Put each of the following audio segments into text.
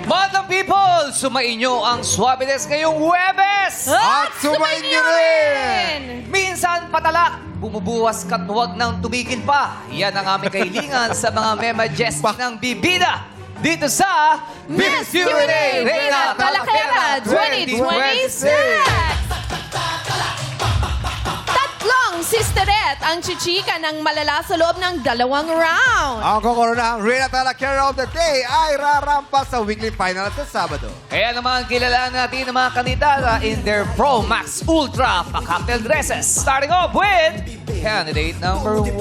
Madam people, sumain nyo ang Suavites ngayong Huwebes! At sumayin niyo rin! Minsan patalak, bumubuwas ka't huwag nang tumigil pa. Yan ang aming kahilingan sa mga memajestic ng bibida. Dito sa Miss Q&A Reina Talakera 2026! Tatlong sisterette ang chichika ng malala sa loob ng 2 round. Ang kokoronang Reina Talakera of the Day ay rarampa sa weekly final sa Sabado. Kaya naman kilala natin ang mga kandidato in their Pro Max Ultra pa-cocktail dresses. Starting off with candidate number 1.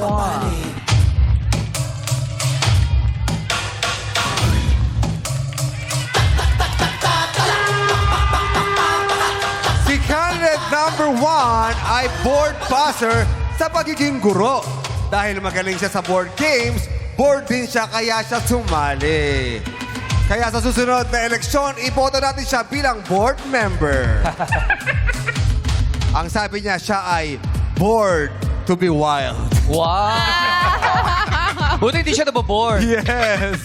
Si candidate number 1 ay board passer sa pagiging guro. Dahil magaling siya sa board games, board din siya kaya siya sumali. Kaya sa susunod na eleksyon, iboto natin siya bilang board member. Ang sabi niya, siya ay bored to be wild. Wow! Buti hindi siya naboboard. Yes!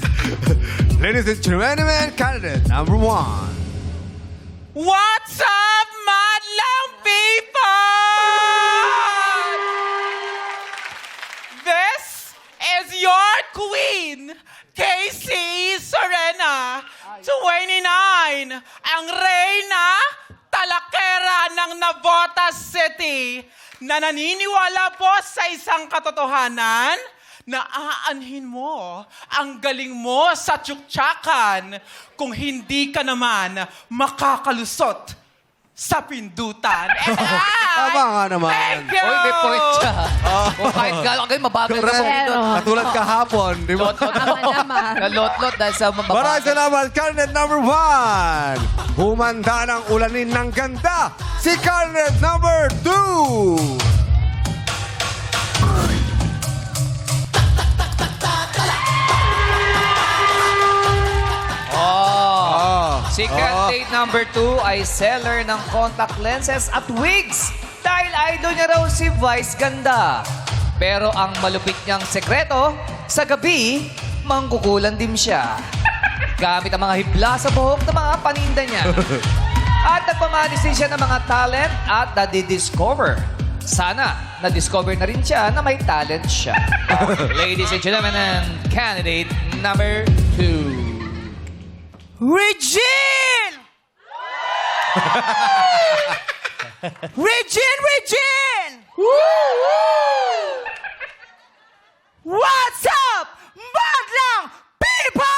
Ladies and gentlemen, candidate number 1. What's up, madlang people? This is your queen, Casey Serena, 29, ang reyna talakera ng Navotas City, na naniniwala po sa isang katotohanan na aanhin mo ang galing mo sa tsuktsakan kung hindi ka naman makakalusot sa pindutan. Tama nga naman. Thank you! Oy, may point siya. Kung kahit gano'n kayo, mabagal ka Correct. po dito. Katulad kahapon, di ba? Tama naman. Nalot-lot dahil sa Maraming mabagal. salamat, candidate number 1. Humanda ng ulanin ng ganda, si candidate number 2. Si candidate number 2 ay seller ng contact lenses at wigs dahil idol niya raw si Vice Ganda. Pero ang malupit niyang sekreto, sa gabi, mangkukulan din siya. Gamit ang mga hibla sa buhok ng mga paninda niya. At nagpamanis din siya ng mga talent at nadidiscover. Sana, na-discover na rin siya na may talent siya. Ladies and gentlemen, and candidate number 2. Regine! Regine! What's up, madlang people?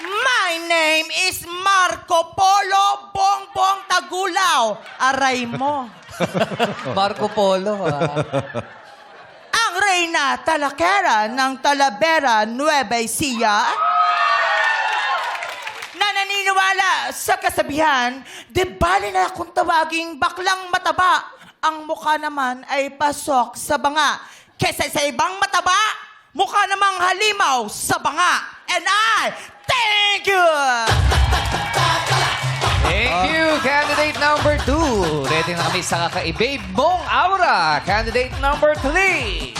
My name is Marco Polo Bongbong Tagulaw. Aray mo. Marco Polo, Ang reyna talakera ng Talavera, Nueva Ecija, na naniniwala sa kasabihan, di bali na kung tawaging baklang mataba, ang mukha naman ay pasok sa banga. Kesa sa ibang mataba, mukha namang halimaw sa banga. And I thank you! Thank you, candidate number 2. Ready na kami sa kakaibig mong aura. Candidate number 3.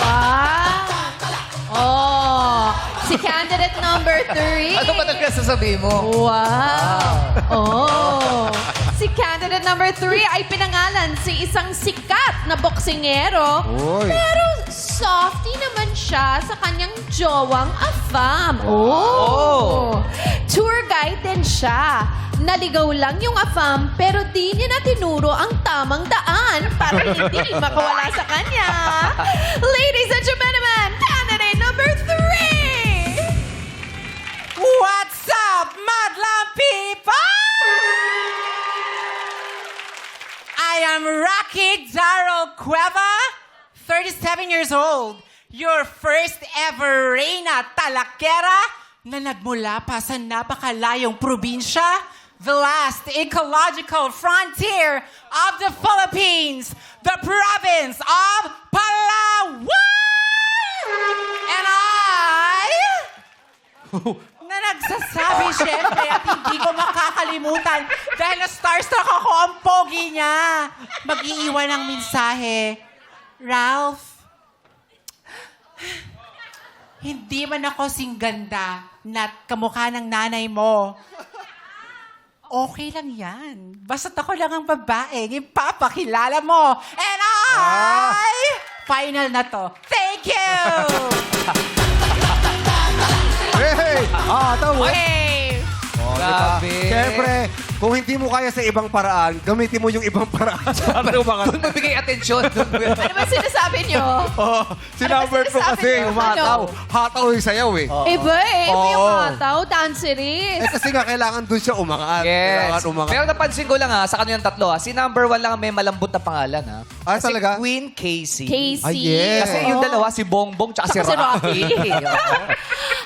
Wow! Oh, si candidate number 3. Ano ba talaga sasabihin mo? Wow! Oh! Si candidate number 3 ay pinangalan si isang sikat na boksingero. Uy. Pero softy naman siya sa kanyang jowang afam. Oh! Tour guide din siya. Naligaw lang yung afam pero di niya na tinuro ang tamang daan para hindi makawala sa kanya. Ladies and gentlemen, candidate number 3! What's up, madlang people? I am Rocky Darrell Cueva, 37 years old. Your first ever reyna talakera na nagmula pa sa napakalayong probinsya, the last ecological frontier of the Philippines, the province of Palawan! And I na magsasabi, syempre, at hindi ko makakalimutan dahil na-starstruck ako ang pogi niya. Mag-iiwan ng mensahe. Ralph, hindi man ako sing ganda na kamukha ng nanay mo. Okay lang yan. Basta't ako lang ang babae. Ipapakilala mo. And final na to. Thank you! Hey! Tawo. Hey! Grabe. Siyempre, kung hindi mo kaya sa ibang paraan, gamitin mo yung ibang paraan para umangat. Doon mabigay atensyon. Ano ba sinasabi niyo? Si Ano ba number 2 sinasabi kasi, niyo? umataw. Ano? Hataw yung sayaw eh. Iba yung Oo. mataw, danceries. Kasi nga, kailangan dun siya umangat. Yes. Kailangan umangat. Pero napansin ko lang sa kanyang tatlo si number 1 lang ang may malambot na pangalan Ah, Kasi talaga? Queen Casey. Casey. Ah, yes. Kasi yung dalawa, si Bongbong tsaka si Tsaka si Rocky.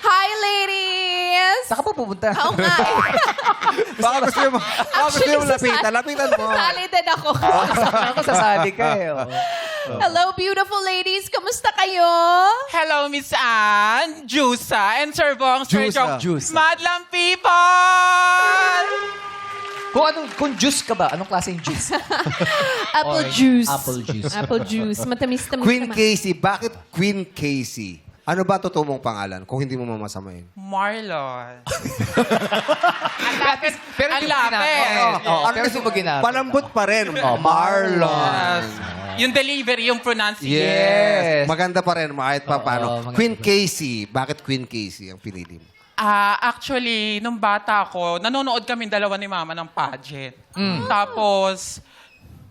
Hi, ladies! Saan ka pa pupunta? Oo nga eh. Baka gusto yung lapitan. Lapitan mo. Sasali din ako. Ako sasali ka eh. oh. Hello, beautiful ladies. Kamusta kayo? Hello, Miss Anne, Jusa, and Sir Bong Jusa. Jusa. Madlang people! Kung juice ka ba, anong klaseng juice? Apple Orange. juice. Apple juice. Apple juice. Matamis-tamis Queen naman. Casey. Bakit Queen Casey? Ano ba totoo mong pangalan kung hindi mo mamasamain? Marlon. Pero Ang hindi mo lapit. ginagawa. Oo, pero hindi mo ginagawa. Palambot pa rin. Marlon. Yes. Yung delivery, yung pronunciation. Yes. Maganda pa rin kahit pa paano. maganda Queen pa. Casey. Bakit Queen Casey ang pinili mo? Actually, nung bata ako, nanonood kami dalawa ni Mama ng pageant. Tapos,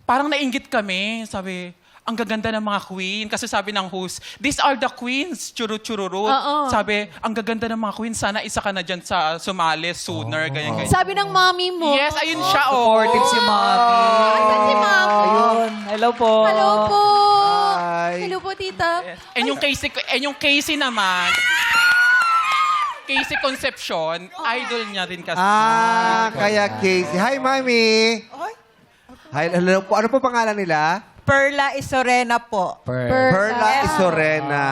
parang nainggit kami. Sabi, ang gaganda ng mga queen. Kasi sabi ng host, these are the queens, churu-chururut. Oo. Sabi, ang gaganda ng mga queens. Sana isa ka na dyan sa sumali sooner, ganyan-ganyan. Sabi ng mommy mo. Yes, ayun siya, oh. Supportive si Mami. Asan si mami? Ayun. Hello po. Hello po. Hi. Hello po, tita. And yung Casey naman, Casey Concepcion, idol niya rin kasi. Kaya Casey. Hi, Mami. Hi, hello po. Ano po pangalan nila? Perla Isorena po. Perla Isorena.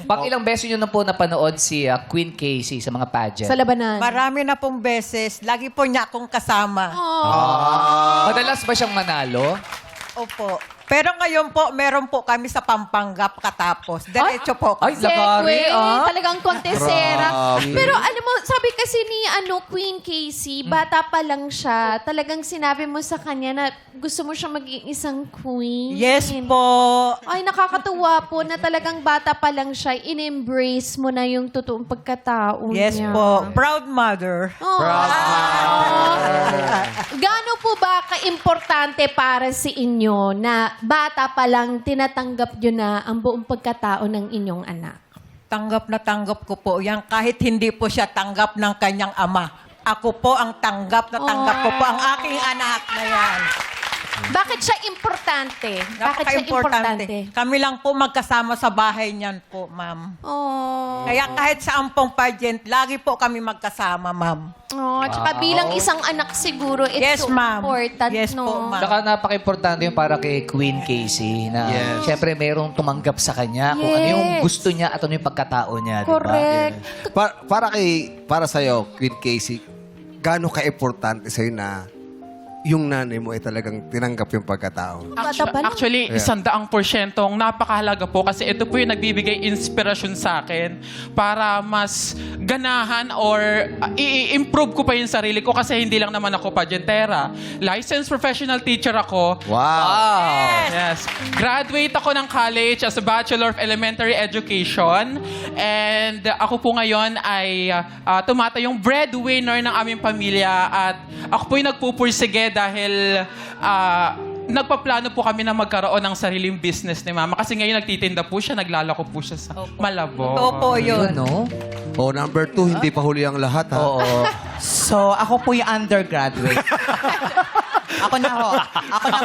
Pang ilang beses nyo na po napanood si Queen Casey sa mga pageant? Sa labanan. Marami na pong beses. Lagi po niya akong kasama. Madalas ba siyang manalo? Opo. Pero ngayon po, meron po kami sa Pampanga katapos. Diretso po. Ay, lagari Talagang kontesera. Grabe. Pero alam mo, sabi kasi ni Queen Casey, bata pa lang siya. Talagang sinabi mo sa kanya na gusto mo siya maging isang queen. Yes po. Ay, nakakatuwa po na talagang bata pa lang siya. In-embrace mo na yung totoong pagkatao Yes niya. po. Proud mother. Oh. Gaano po ba ka-importante para sa inyo na bata pa lang tinatanggap nyo na ang buong pagkatao ng inyong anak? Tanggap na tanggap ko po yan kahit hindi po siya tanggap ng kanyang ama. Ako po ang tanggap na tanggap ko po ang aking anak na yan. Bakit siya importante? Bakit siya importante? Kami lang po magkasama sa bahay niyan po, ma'am. Oh. Kaya kahit saan pong pageant, lagi po kami magkasama, ma'am. Oh, tsaka bilang isang anak siguro, it's Yes, so ma'am. important, Yes no? po, ma'am. Saka napaka-importante yung para kay Queen Casey na siyempre mayroong tumanggap sa kanya kung ano yung Yes. gusto niya at ano yung pagkatao niya. Correct. Para sa'yo, Queen Casey, gaano ka-importante sa'yo na yung nanay mo ay talagang tinanggap yung pagkatao? Bata pa lang. Actually, 100% napakahalaga po kasi ito po yung nagbibigay inspirasyon sa akin para mas ganahan or i-improve ko pa yung sarili ko kasi hindi lang naman ako pageantera. Licensed professional teacher ako. Wow! Yes. Graduate ako ng college as a Bachelor of Elementary Education. And ako po ngayon ay tumatayong breadwinner ng aming pamilya at ako po yung nagpupursige dahil nagpaplano po kami na magkaroon ng sariling business ni Mama. Kasi ngayon nagtitinda po siya, naglalako po siya sa Malabo. Opo, yun. no? Oh, number 2, hindi pa huli ang lahat, ha? Oo. So, ako po yung undergraduate. Ako na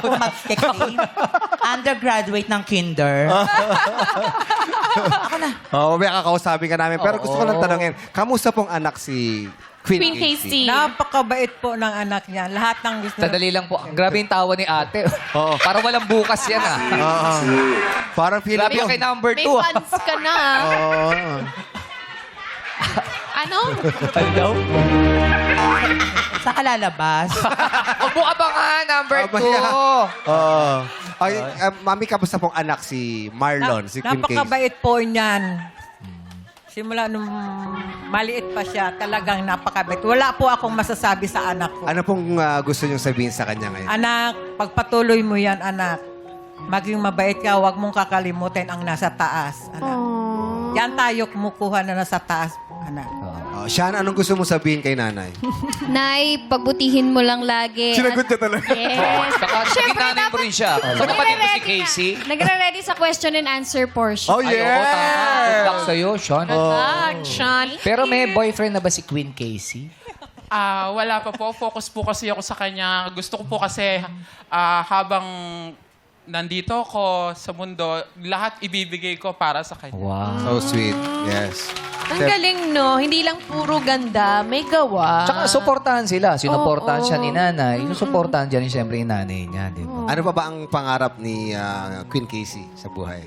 po mag-claim. Undergraduate ng kinder. Ako na. Oh, may kakausapin ka namin. Pero gusto ko lang tanongin, kamusta pong anak si Queen Casey? Napakabait po ng anak niya. Lahat ng gusto. Sandali lang po. Grabe yung tawa ni ate. Oo. Parang walang bukas yan Oo. Parang feeling Grabe ko. yung kay number May 2. fans ka na. Oo. Ano? Ano daw? Sa kalalabas. Huwag mo abangan, number 2. Ay, mami, kamusta pong anak si Marlon, si Queen Case? Napakabait po niyan. Simula nung maliit pa siya, talagang napakabait. Wala po akong masasabi sa anak ko. Ano pong gusto niyong sabihin sa kanya ngayon? Anak, pagpatuloy mo yan, anak. Maging mabait ka, huwag mong kakalimutin ang nasa taas, anak. Yan tayo kumukuha na nasa taas, anak. Sean, anong gusto mo sabihin kay nanay? Nay, pagbutihin mo lang lagi. Sinagot niya talaga. Yes. Saka nanay mo rin siya. So, kapatid mo si Casey. Nagre-ready sa question and answer portion. Oh, Ay, oo, tama. Good luck sa'yo, Sean. Sean. Pero may boyfriend na ba si Queen Casey? Wala pa po. Focus po kasi ako sa kanya. Gusto ko po kasi habang nandito ako sa mundo, lahat ibibigay ko para sa kanya. Wow. So sweet. Yes. Ang galing, no? Hindi lang puro ganda, may gawa. Tsaka suportahan sila. Sinuportahan siya ni nanay. Sinusuportahan dyan siyempre yung nanay niya, di ba? Ano pa ba ang pangarap ni Queen Casey sa buhay?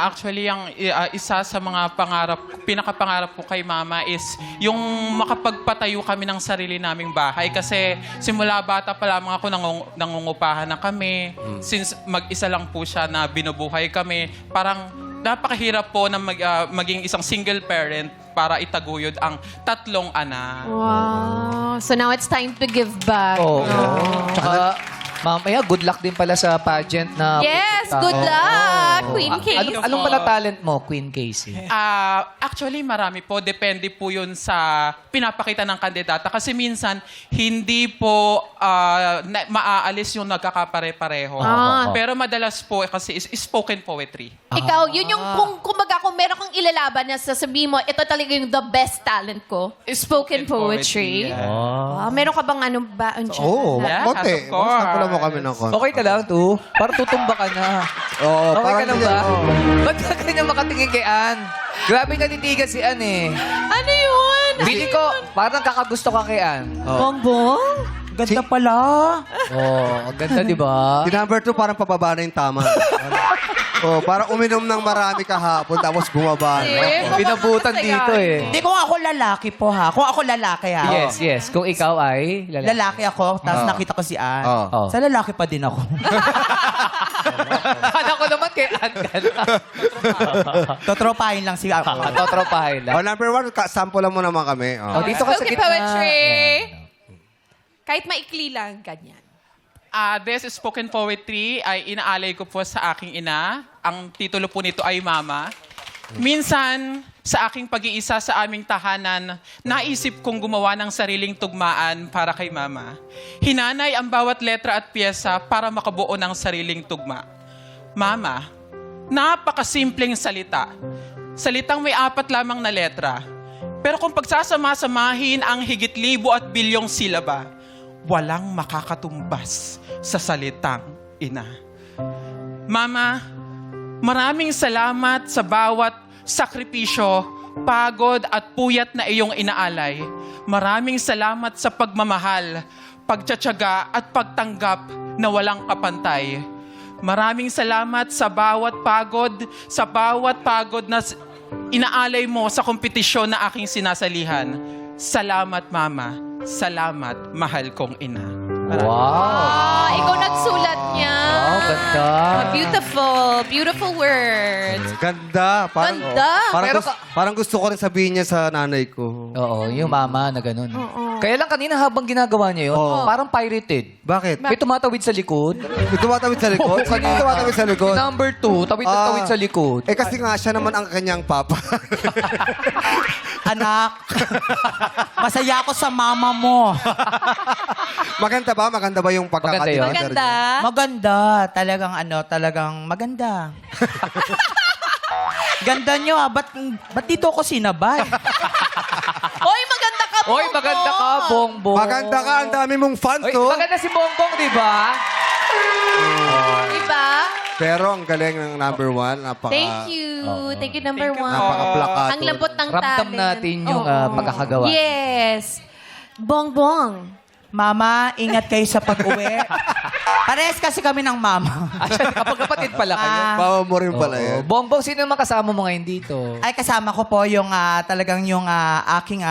Actually, ang isa sa mga pinakapangarap ko kay Mama is yung makapagpatayo kami ng sarili naming bahay. Kasi simula bata pa lamang ako nangungupahan na kami. Since mag-isa lang po siya na binubuhay kami, parang napakahirap po na maging isang single parent para itaguyod ang 3 anak. Wow. So now it's time to give back. Oo. Tsaka, mamaya, good luck din pala sa pageant na... Yes, pupunta. good luck, Queen Ah, Casey. Anong pala talent mo, Queen Casey? Actually, marami po. Depende po yun sa pinapakita ng kandidata. Kasi minsan, hindi po maaalis yung nagkakapare-pareho. Pero madalas po kasi is spoken poetry. Ikaw, yun yung kumbaga kung meron kang ilalaban na sasabihin mo, ito talaga yung the best talent ko. Spoken poetry. Meron ka bang ano ba? Oo, Yes, konti. of course. Sampulan mo kami ng konti. Okay ka lang, tu. Parang tutumba ka na. Oo, Okay parang ka lang ba? ganyan, oo. Ba't ka ganyan makatingin kay Ann? Grabe nanitigan si Ann eh. Ano yun? Bili ko, parang kakagusto ka kay Ann. Bongbong? Ganda pala. Oh, ang ganda, di ba? Si number 2, parang pababa na yung tama. Parang uminom ng marami kahapon, tapos bumaba na. Pinabutan dito eh. Hindi, kung ako lalaki po ha. Kung ako lalaki ha. Yes, yes. Kung ikaw ay Lalaki ako, tapos nakita ko si Ann. Oh. Sa lalaki pa din ako. Kala ko naman kay Ann ka na. Totropahin lang si ako. Totropahin lang. Number 1, sampulan mo naman kami. Oh, dito ka sa Spoken gitna. poetry. Ayan. Kahit maikli lang, ganyan. This spoken poetry ay inaalay ko po sa aking ina. Ang titulo po nito ay Mama. Minsan, sa aking pag-iisa sa aming tahanan, naisip kong gumawa ng sariling tugmaan para kay Mama. Hinanay ang bawat letra at piyesa para makabuo ng sariling tugma. Mama, napakasimpleng salita. Salitang may 4 lamang na letra. Pero kung pagsasama-samahin ang higit 1,000 at bilyong silaba, walang makakatumbas sa salitang ina. Mama, maraming salamat sa bawat sakripisyo, pagod at puyat na iyong inaalay. Maraming salamat sa pagmamahal, pagtsatsaga at pagtanggap na walang kapantay. Maraming salamat sa bawat pagod na inaalay mo sa kompetisyon na aking sinasalihan. Salamat, Mama. Salamat, mahal kong ina. Wow. Ikaw nagsulat niya. Wow, ganda. Beautiful words. Ganda. Ganda. Pero Parang gusto ko rin sabihin niya sa nanay ko. Oo, yung mama na ganun. Kaya lang kanina habang ginagawa niya yun, parang pirated. Bakit? May tumatawid sa likod. May tumatawid sa likod? Sino yung tumatawid sa likod? Number 2, tawid sa likod. Eh kasi nga, siya naman ang kanyang papa. Anak, masaya ako sa mama mo. Maganda ba? Maganda ba yung pagkakadeliver niya? Maganda. Maganda. Talagang maganda. Ganda nyo ah. Ba't dito ako sinabay? Oy, maganda ka, Oy, maganda ka, Bongbong. Maganda ka. Ang dami mong fans, Oy, oh. maganda si Bongbong, di ba? Diba? Pero ang galing ng number 1. Thank you. Thank you, number 1. Napaka-plakato. Ang lambot ng Ramdam talent. natin yung Oo. pagkakagawa. Yes. Bongbong, Mama, ingat kayo sa pag-uwi. Parehas kasi kami ng mama. Kapag kapatid pala kayo. Mama mo rin pala Oo. yan. Bongbong, sino naman kasama mo ngayon dito? Ay, kasama ko po yung talagang yung aking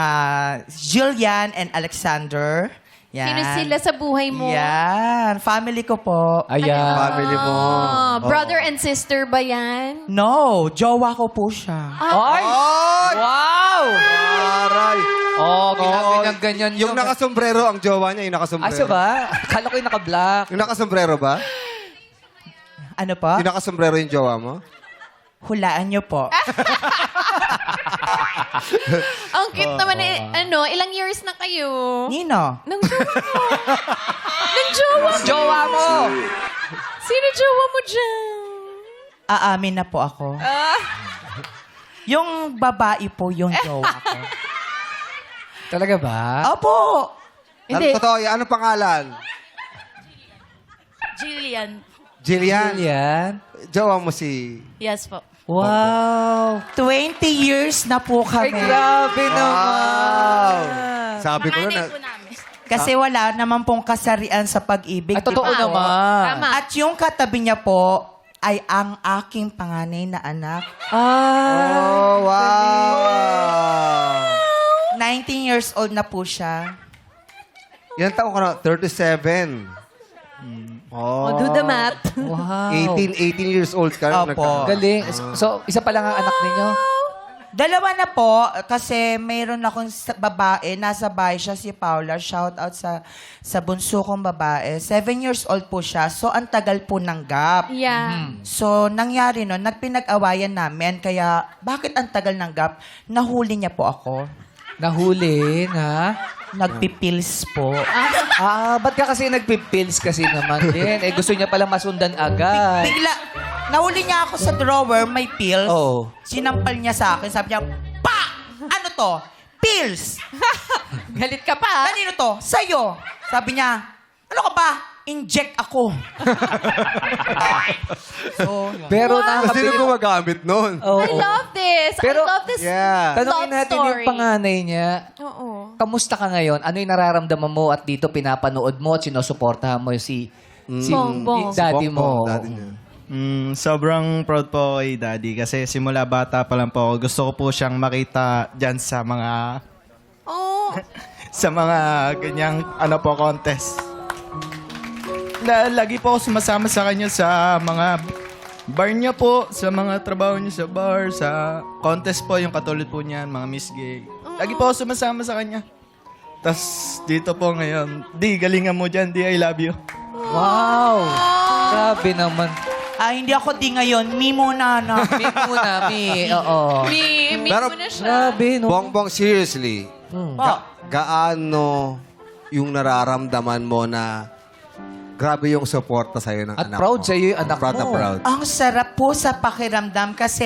Jillian and Alexander. Yan. Sino sila sa buhay mo? Yan. Family ko po. Ayan. Family mo. Brother and sister ba yan? No, jowa ko po siya. Ay! Ay! Wow! Aray! Oh, ganyan Yung nakasombrero, ang jowa niya, yung nakasombrero. Asa ba? Akala ko yung naka-black. Yung nakasombrero ba? Ano po? Yung nakasombrero yung jowa mo? Hulaan niyo po. Ang cute naman ilang years na kayo? Nino? Nang jowa mo. Nang jowa mo. Jowa mo! Sino jowa mo dyan? Aamin na po ako. Yung babae po yung jowa ko. Talaga ba? Opo! Hindi. Totoo yan. Anong pangalan? Jillian. Jillian. Yan. Jowa mo si... Yes po. Wow! 20 years na po Ay, kami. grabe Wow! Sabi ko Panganay na. po namin. Kasi wala naman pong kasarian sa pag-ibig. Ay, totoo di ba? naman. Tama. At yung katabi niya po ay ang aking panganay na anak. Oh, wow! 19 years old na po siya. Ilan taong ka na? 37. Oh. Do the math. Wow. 18 years old ka. Opo. Galing. So, isa pa lang ang anak ninyo? Dalawa na po, kasi mayroon akong babae, nasa bahay siya, si Paula. Shout out sa bunso kong babae. 7 years old po siya, so ang tagal po ng gap. Yeah. So, nangyari nun, nagpinag-awayan namin, kaya bakit ang tagal ng gap? Nahuli niya po ako. Nahuli na? Nagpipils po. Ba't ka kasi nagpipils kasi naman din? Eh, gusto niya palang masundan agad. Bigla, nahuli niya ako sa drawer, may pills. Oo. Sinampal niya sa akin, sabi niya, pa! Ano to? Pills! Galit ka pa. Kanino to? Sa'yo. Sabi niya, ano ka ba? Inject ako. So, yun. Pero Kasi nakakapili. sino gumagamit nun? Oo. I love this. Pero- I love this. Yeah. Tanongin love natin story. yung panganay niya. Oo. Kamusta ka ngayon? Ano yung nararamdaman mo at dito pinapanood mo at sinusuportahan mo si Bongbong. daddy mo? Daddy niya. Sobrang proud po ako kay Daddy kasi simula bata pa lang po ako. Gusto ko po siyang makita dyan sa mga Oh. sa mga ganyang contest. Lagi po ako sumasama sa kanya sa mga bar niya po, sa mga trabaho niya sa bar, sa contest po, yung katulad po niyan, mga Miss Gay. Lagi po ako sumasama sa kanya. Tapos dito po ngayon, di, galingan mo dyan, di, I love you. Wow! Grabe naman. Hindi ako di ngayon. Mi muna, no? Mi muna, mi. Oo. Mi Pero- mo na siya. Grabe, no? Bongbong, seriously, gaano yung nararamdaman mo na grabe yung suporta sa'yo ng At anak proud mo? sa'yo yung anak proud na mo. proud. Ang sarap po sa pakiramdam kasi,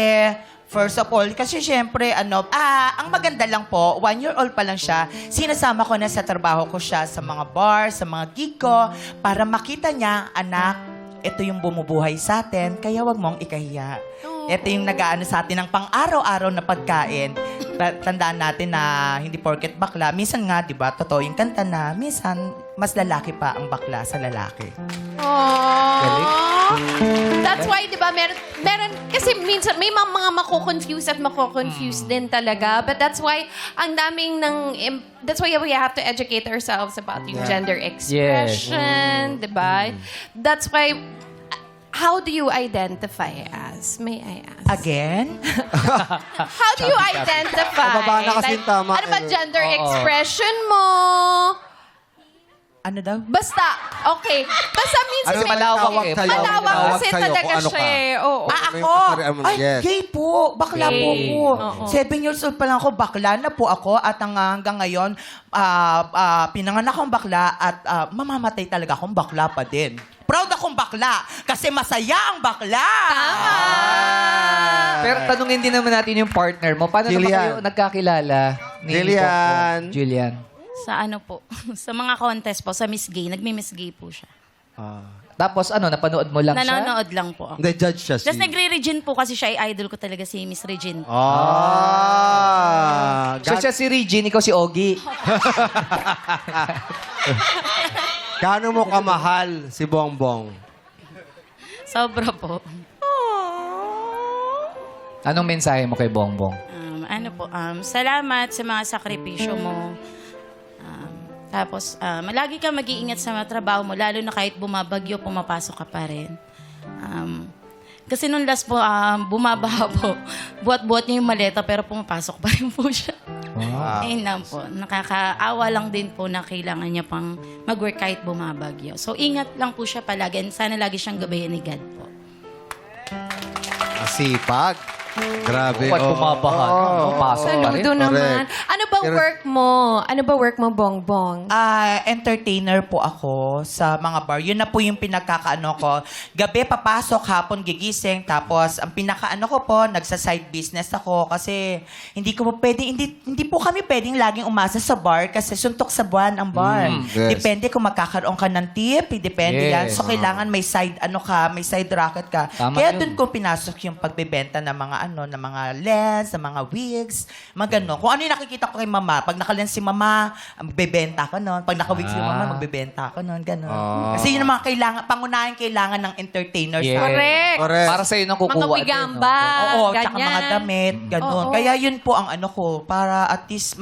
first of all, kasi syempre, ang maganda lang po, 1 year old pa lang siya, sinasama ko na sa trabaho ko siya sa mga bar, sa mga gig ko, para makita niya, anak, ito yung bumubuhay sa atin, kaya wag mong ikahiya. Ito yung nag-aano sa atin ng pang-araw-araw na pagkain. Tandaan natin na hindi porket bakla. Minsan nga, di ba, totoo yung kanta na, minsan, mas lalaki pa ang bakla sa lalaki. Aww. That's why, di ba, meron, kasi minsan may mga mako-confuse at mako-confuse din talaga. But that's why, that's why we have to educate ourselves about yung gender expression, di ba? That's why, how do you identify as? May I ask? Again? How do you identify? Mababa na kasi yung tama. Ano ba gender expression mo? Ano daw? Basta, okay. Basta minsan Ano may malawak tawag eh. sa'yo? malawak Tawag kasi sa'yo talaga kung ano siya ka. eh. Oo. Ako? Ano yung kasarian mo? Ay, Yes. gay po. Bakla po Gay. po. Oo. 7 years old pa lang ako. Bakla na po ako. At hanggang ngayon, pinanganak akong bakla at mamamatay talaga akong bakla pa din. Proud akong bakla kasi masaya ang bakla. Tama. Pero tanungin din naman natin yung partner mo. Paano naman Jillian. kayo nagkakilala? ni Jillian. Bongbong? Jillian. Sa ano po, sa mga contest po, sa Miss Gay, nagmi-Miss Gay po siya. Tapos napanood mo lang siya? Nanonood lang po ako. Hindi, judge siya. Tapos nagre-Regine po kasi siya ay idol ko talaga si Miss Regine. Ah. So siya si Regine, ikaw si Ogie. Gaano mo kamahal si Bongbong? Sobra po. Anong mensahe mo kay Bongbong? Salamat sa mga sakripisyo mo. Tapos, lagi ka mag-iingat sa mga trabaho mo, lalo na kahit bumabagyo, pumapasok ka pa rin. Kasi nung last po, bumabaha po. Buhat-buhat niya yung maleta, pero pumapasok pa rin po siya. Ayun lang po. Nakakaawa lang din po na kailangan niya pang mag-work kahit bumabagyo. So, ingat lang po siya palagi. And sana lagi siyang gabayan ni God po. Masipag. Grabe. Ba't bumabaha? Pasok pa rin. Saludo naman. Correct. Ano ba work mo? Ano ba work mo, Bongbong? Entertainer po ako sa mga bar. Yun na po yung pinagkakaano ko. Gabi papasok, hapon gigising. Tapos ang pinakaano ko po, nagsa-side business ako kasi hindi po kami pwedeng laging umasa sa bar kasi suntok sa buwan ang bar. yes. Depende kung magkakaroon ka ng tip, depende yan. Yes. So kailangan may side may side racket ka. Tama Kaya yun. dun ko pinasok yung pagbebenta ng mga ng mga lens, ng mga wigs, mga gano'n. Kung ano yung nakikita ko kay mama, pag nakalens si mama, magbebenta ko nun. Pag naka-wigs si mama, magbebenta ko nun. Gano'n. Kasi yun ang mga pangunahing kailangan ng entertainer Yes. sa Correct. Correct. Para sa'yo nang kukuha. Mga wigamba, Oo, tsaka ganyan. mga damit, gano'n. Oo. Kaya yun po ang ano ko, para at least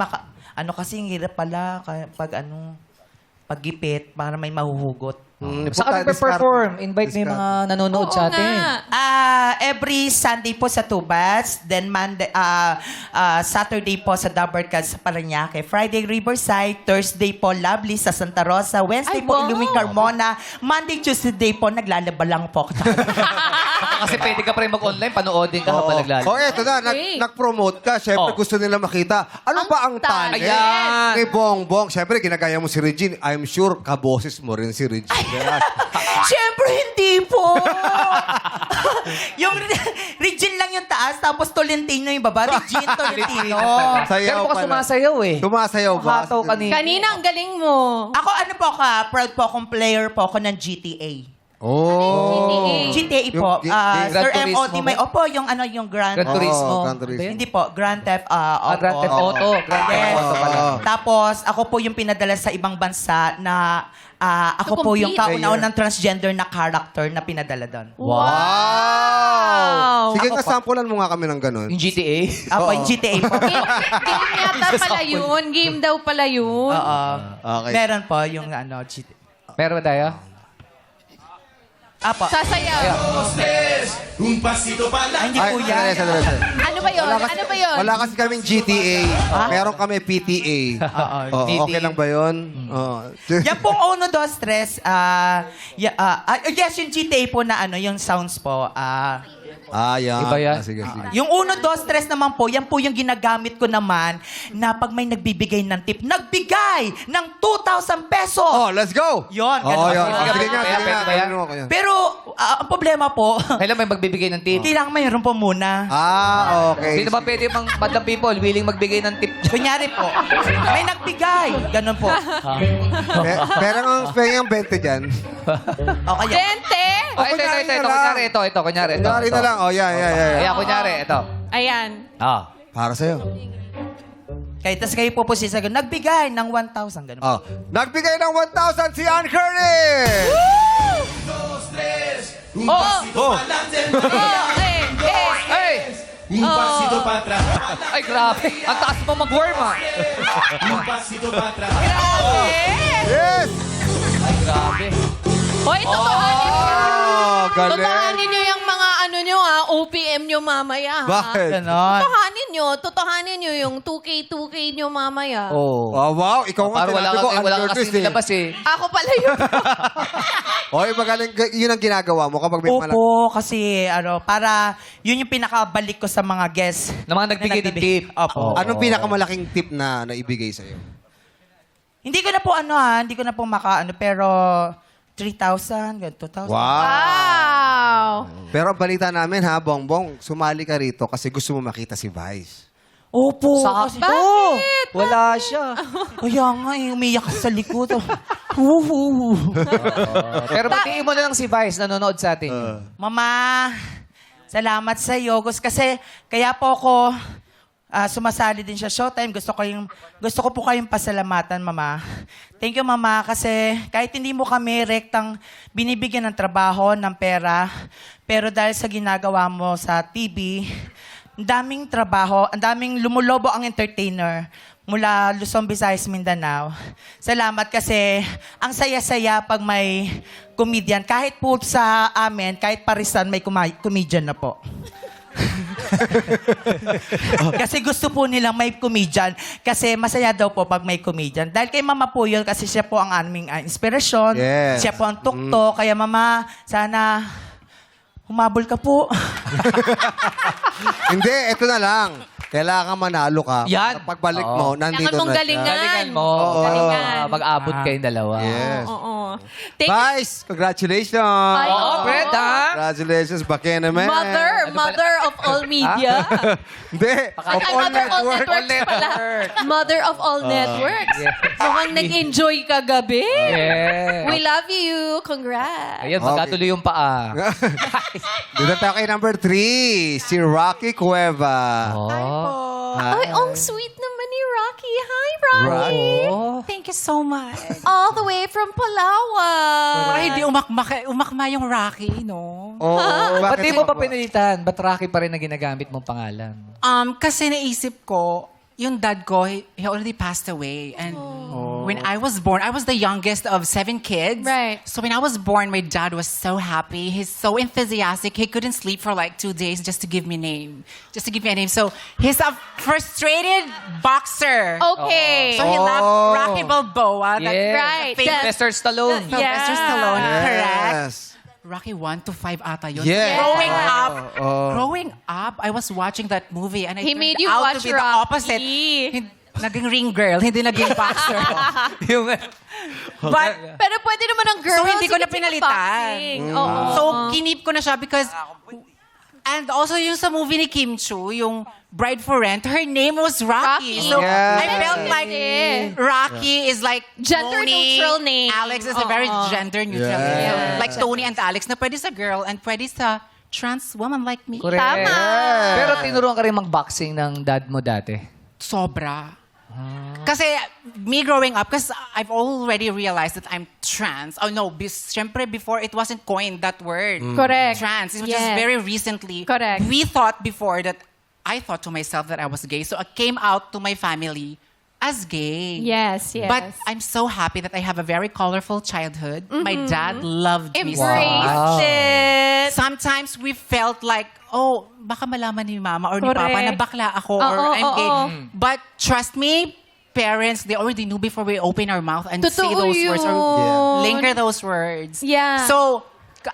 kasi ang hirap pala paggipit, para may mahuhugot. Saka nagpe-perform. Invite mo yung mga nanonood sa atin. Every Sunday po sa Tubas, then Saturday po sa Dabarcad sa Parañaque, Friday Riverside, Thursday po Lovely sa Santa Rosa, Wednesday Ay, po wow. Iluming Carmona, Monday, Tuesday po naglalaba lang po. Kasi pwede ka pa rin mag-online, panoodin ka habang naglalaro. Oh, eto na. Okay. Nag-promote ka. Siyempre, Oh. gusto nila makita. Ano Ang ba ang talent talent. ni Bongbong? Siyempre, ginagaya mo si Regine. I'm sure kaboses mo rin si Regine. Siyempre, hindi po. Yung Regine lang yung taas, tapos Tolentino yung baba. Regine Tolentino. Pero Sayaw baka pala. sumasayaw eh. Sumasayaw ba? Hataw kanina. Kanina, ang galing mo. Ako, proud po akong player po ako ng GTA. Oh. GTA po. Yung Sir Gran Turismo MOD, may opo, yung yung Grand... Gran Turismo. Gran Turismo. Hindi po, Grand Theft Auto. Grand Theft Auto. Grand Theft Yes. Auto pala. Tapos, ako po yung pinadala sa ibang bansa na ako po yung compete. kauna-unang transgender na character na pinadala doon. Wow! Sige Ako nga, pa. sampulan mo nga kami ng ganun. Yung GTA. Ako, yung GTA po. Game yata pala yun. Game daw pala yun. Oo. Okay. Meron po yung GTA. Meron ba tayo? Apo. Sasayaw. Ay, hindi po yan. sandali. Ano ba yun? Ano ba yun? Wala kasi kaming GTA. Meron kami PTA. Oo, okay lang ba yun? Oo. Yan pong Uno, Dos, Tres. Yes, yung GTA po na yung sounds po. Yan. Iba yan? Sige. Yung 1, 2, 3 naman po, yan po yung ginagamit ko naman na pag may nagbibigay ng tip, nagbigay ng 2,000 pesos! Oh, let's go! Yun, Oo, ganun. yun. Sige, Sige nga, pwede sige nga. ba yan? Ano ko yan? Pero, ang problema po, Kailan may magbibigay ng tip? kailangan mayroon po muna. Okay. Sino ba pwede mga madam people willing magbigay ng tip? Kunyari po, may nagbigay. Ganun po. Pero ang 20 dyan. O kaya, Dente! Oh, ito. Kunyari, ito. Kunyari na lang. Oh, yan. Ayan, kunyari, ito. Ayan. Ah. Para sa'yo. kahit tas kayo po sagot, nagbigay ng 1,000. Ganun po. Oh, nagbigay ng 1,000 si Ann Curtis! Oh! Hey! Ay, grabe. Ang taas mo mag-worm, ah. Yes! Grabe. Hoy, totohanin nyo. Galing. Totohanin nyo yung mga OPM nyo mamaya. ha? Bakit? Ganon. Totohanin nyo yung 2K nyo mamaya. Oh. Oh, wow. Ikaw nga Parang wala sinabi ko, kang wala Ann kang Curtis kasing nilabas eh. Ako pala yun. Oy, magaling. Yun ang ginagawa mo kapag may Opo, kasi para yun yung pinakabalik ko sa mga guests. Na mga nagbigay ng tip. Opo. Anong pinakamalaking tip na naibigay sa'yo? Hindi ko na po hindi ko na po pero 3,000, 2,000. Wow. Pero ang balita namin ha, Bongbong, sumali ka rito kasi gusto mo makita si Vice. Opo. Sakto. Bakit? Wala siya. Kaya nga, umiyak sa likod. Pero batiin mo na lang si Vice, nanonood sa atin. Mama, salamat sa iyo. Kasi kaya po ako sumasali din siya Showtime. Gusto ko po kayong pasalamatan, Mama. Thank you, Mama, kasi kahit hindi mo kami rektang binibigyan ng trabaho, ng pera, pero dahil sa ginagawa mo sa TV, ang daming trabaho, ang daming lumulobo ang entertainer mula Luzon, Visayas, Mindanao. Salamat kasi ang saya-saya pag may comedian. Kahit po sa amin, kahit parisan, may comedian na po. Kasi gusto po nilang may comedian. Kasi masaya daw po pag may comedian. Dahil kay Mama po yun, kasi siya po ang aming inspirasyon. Yes. Siya po ang tukto. Kaya Mama, sana humabol ka po. Hindi, ito na lang. Kailangan manalo ka. Yan. Para pagbalik Oo. mo, nandito Kailangan mong na siya. galingan. Galingan mo. Oo. Galingan. Mag-abot kayong dalawa. Yes. Oo. Thank you. Guys, congratulations. Ay, Oo, Fred, ha? Congratulations, Bakena man. Mother of all media. Hindi. Ay, Of all Mother of all network. networks pala. Mother of all networks. Yes. Mukhang nag-enjoy ka gabi. Yeah. We love you. Congrats. Ayun, magkatuloy yung paa. Dito tayo kay number 3, si Rocky Cueva. Oh. Ay, ang sweet naman ni Rocky. Hi, Rocky. Oh. Thank you so much. All the way from Palawan. Ay, hindi umakma yung Rocky, no? Oh, Ba't di mo pa pinili? pinilitan? Ba't Rocky pa rin na ginagamit mong pangalan? Kasi naisip ko, yung dad ko, he already passed away. And when I was born, I was the youngest of 7 kids. Right. So when I was born, my dad was so happy. He's so enthusiastic. He couldn't sleep for like 2 days just to give me a name. So he's a frustrated boxer. Okay. So he loved Rocky Balboa. That's Yeah. Right. Sylvester Stallone. Sylvester Stallone, correct? Yes. Rocky 1 to 5 ata yun. Yes. Growing up, I was watching that movie and I He turned made you out watch to be the Rocky. opposite. Naging ring girl, hindi naging boxer. Yung, But, Pero pwede naman ang girl. so hindi ko na Sige, pinalitan. boxing. Oo. So, kinip ko na siya because, and also yung sa movie ni Kim Chu, yung Bride for Rent, her name was Rocky. Rocky. So, Yeah. I felt like Rocky is like Gender Tony, neutral name. Alex is a very gender neutral Yeah. name. Like Tony and Alex, na pwede sa girl and pwede sa trans woman like me. correct. Tama. Pero tinuruan ka rin mag-boxing ng dad mo dati. Sobra. Kasi me growing up, because I've already realized that I'm trans. Oh no, syempre before it wasn't coined that word. Correct. Trans. It was Yes. just very recently. Correct. We thought before that, I thought to myself that I was gay. So I came out to my family as gay. Yes, yes. But I'm so happy that I have a very colorful childhood. My dad loved me so Embrace much. it. Sometimes we felt like, oh, baka malaman ni mama or ni Correct. papa na bakla ako or Oo, I'm gay. oo. But trust me, parents, they already knew before we open our mouth and say Totoo those words or yun. linger those words. Yeah. So,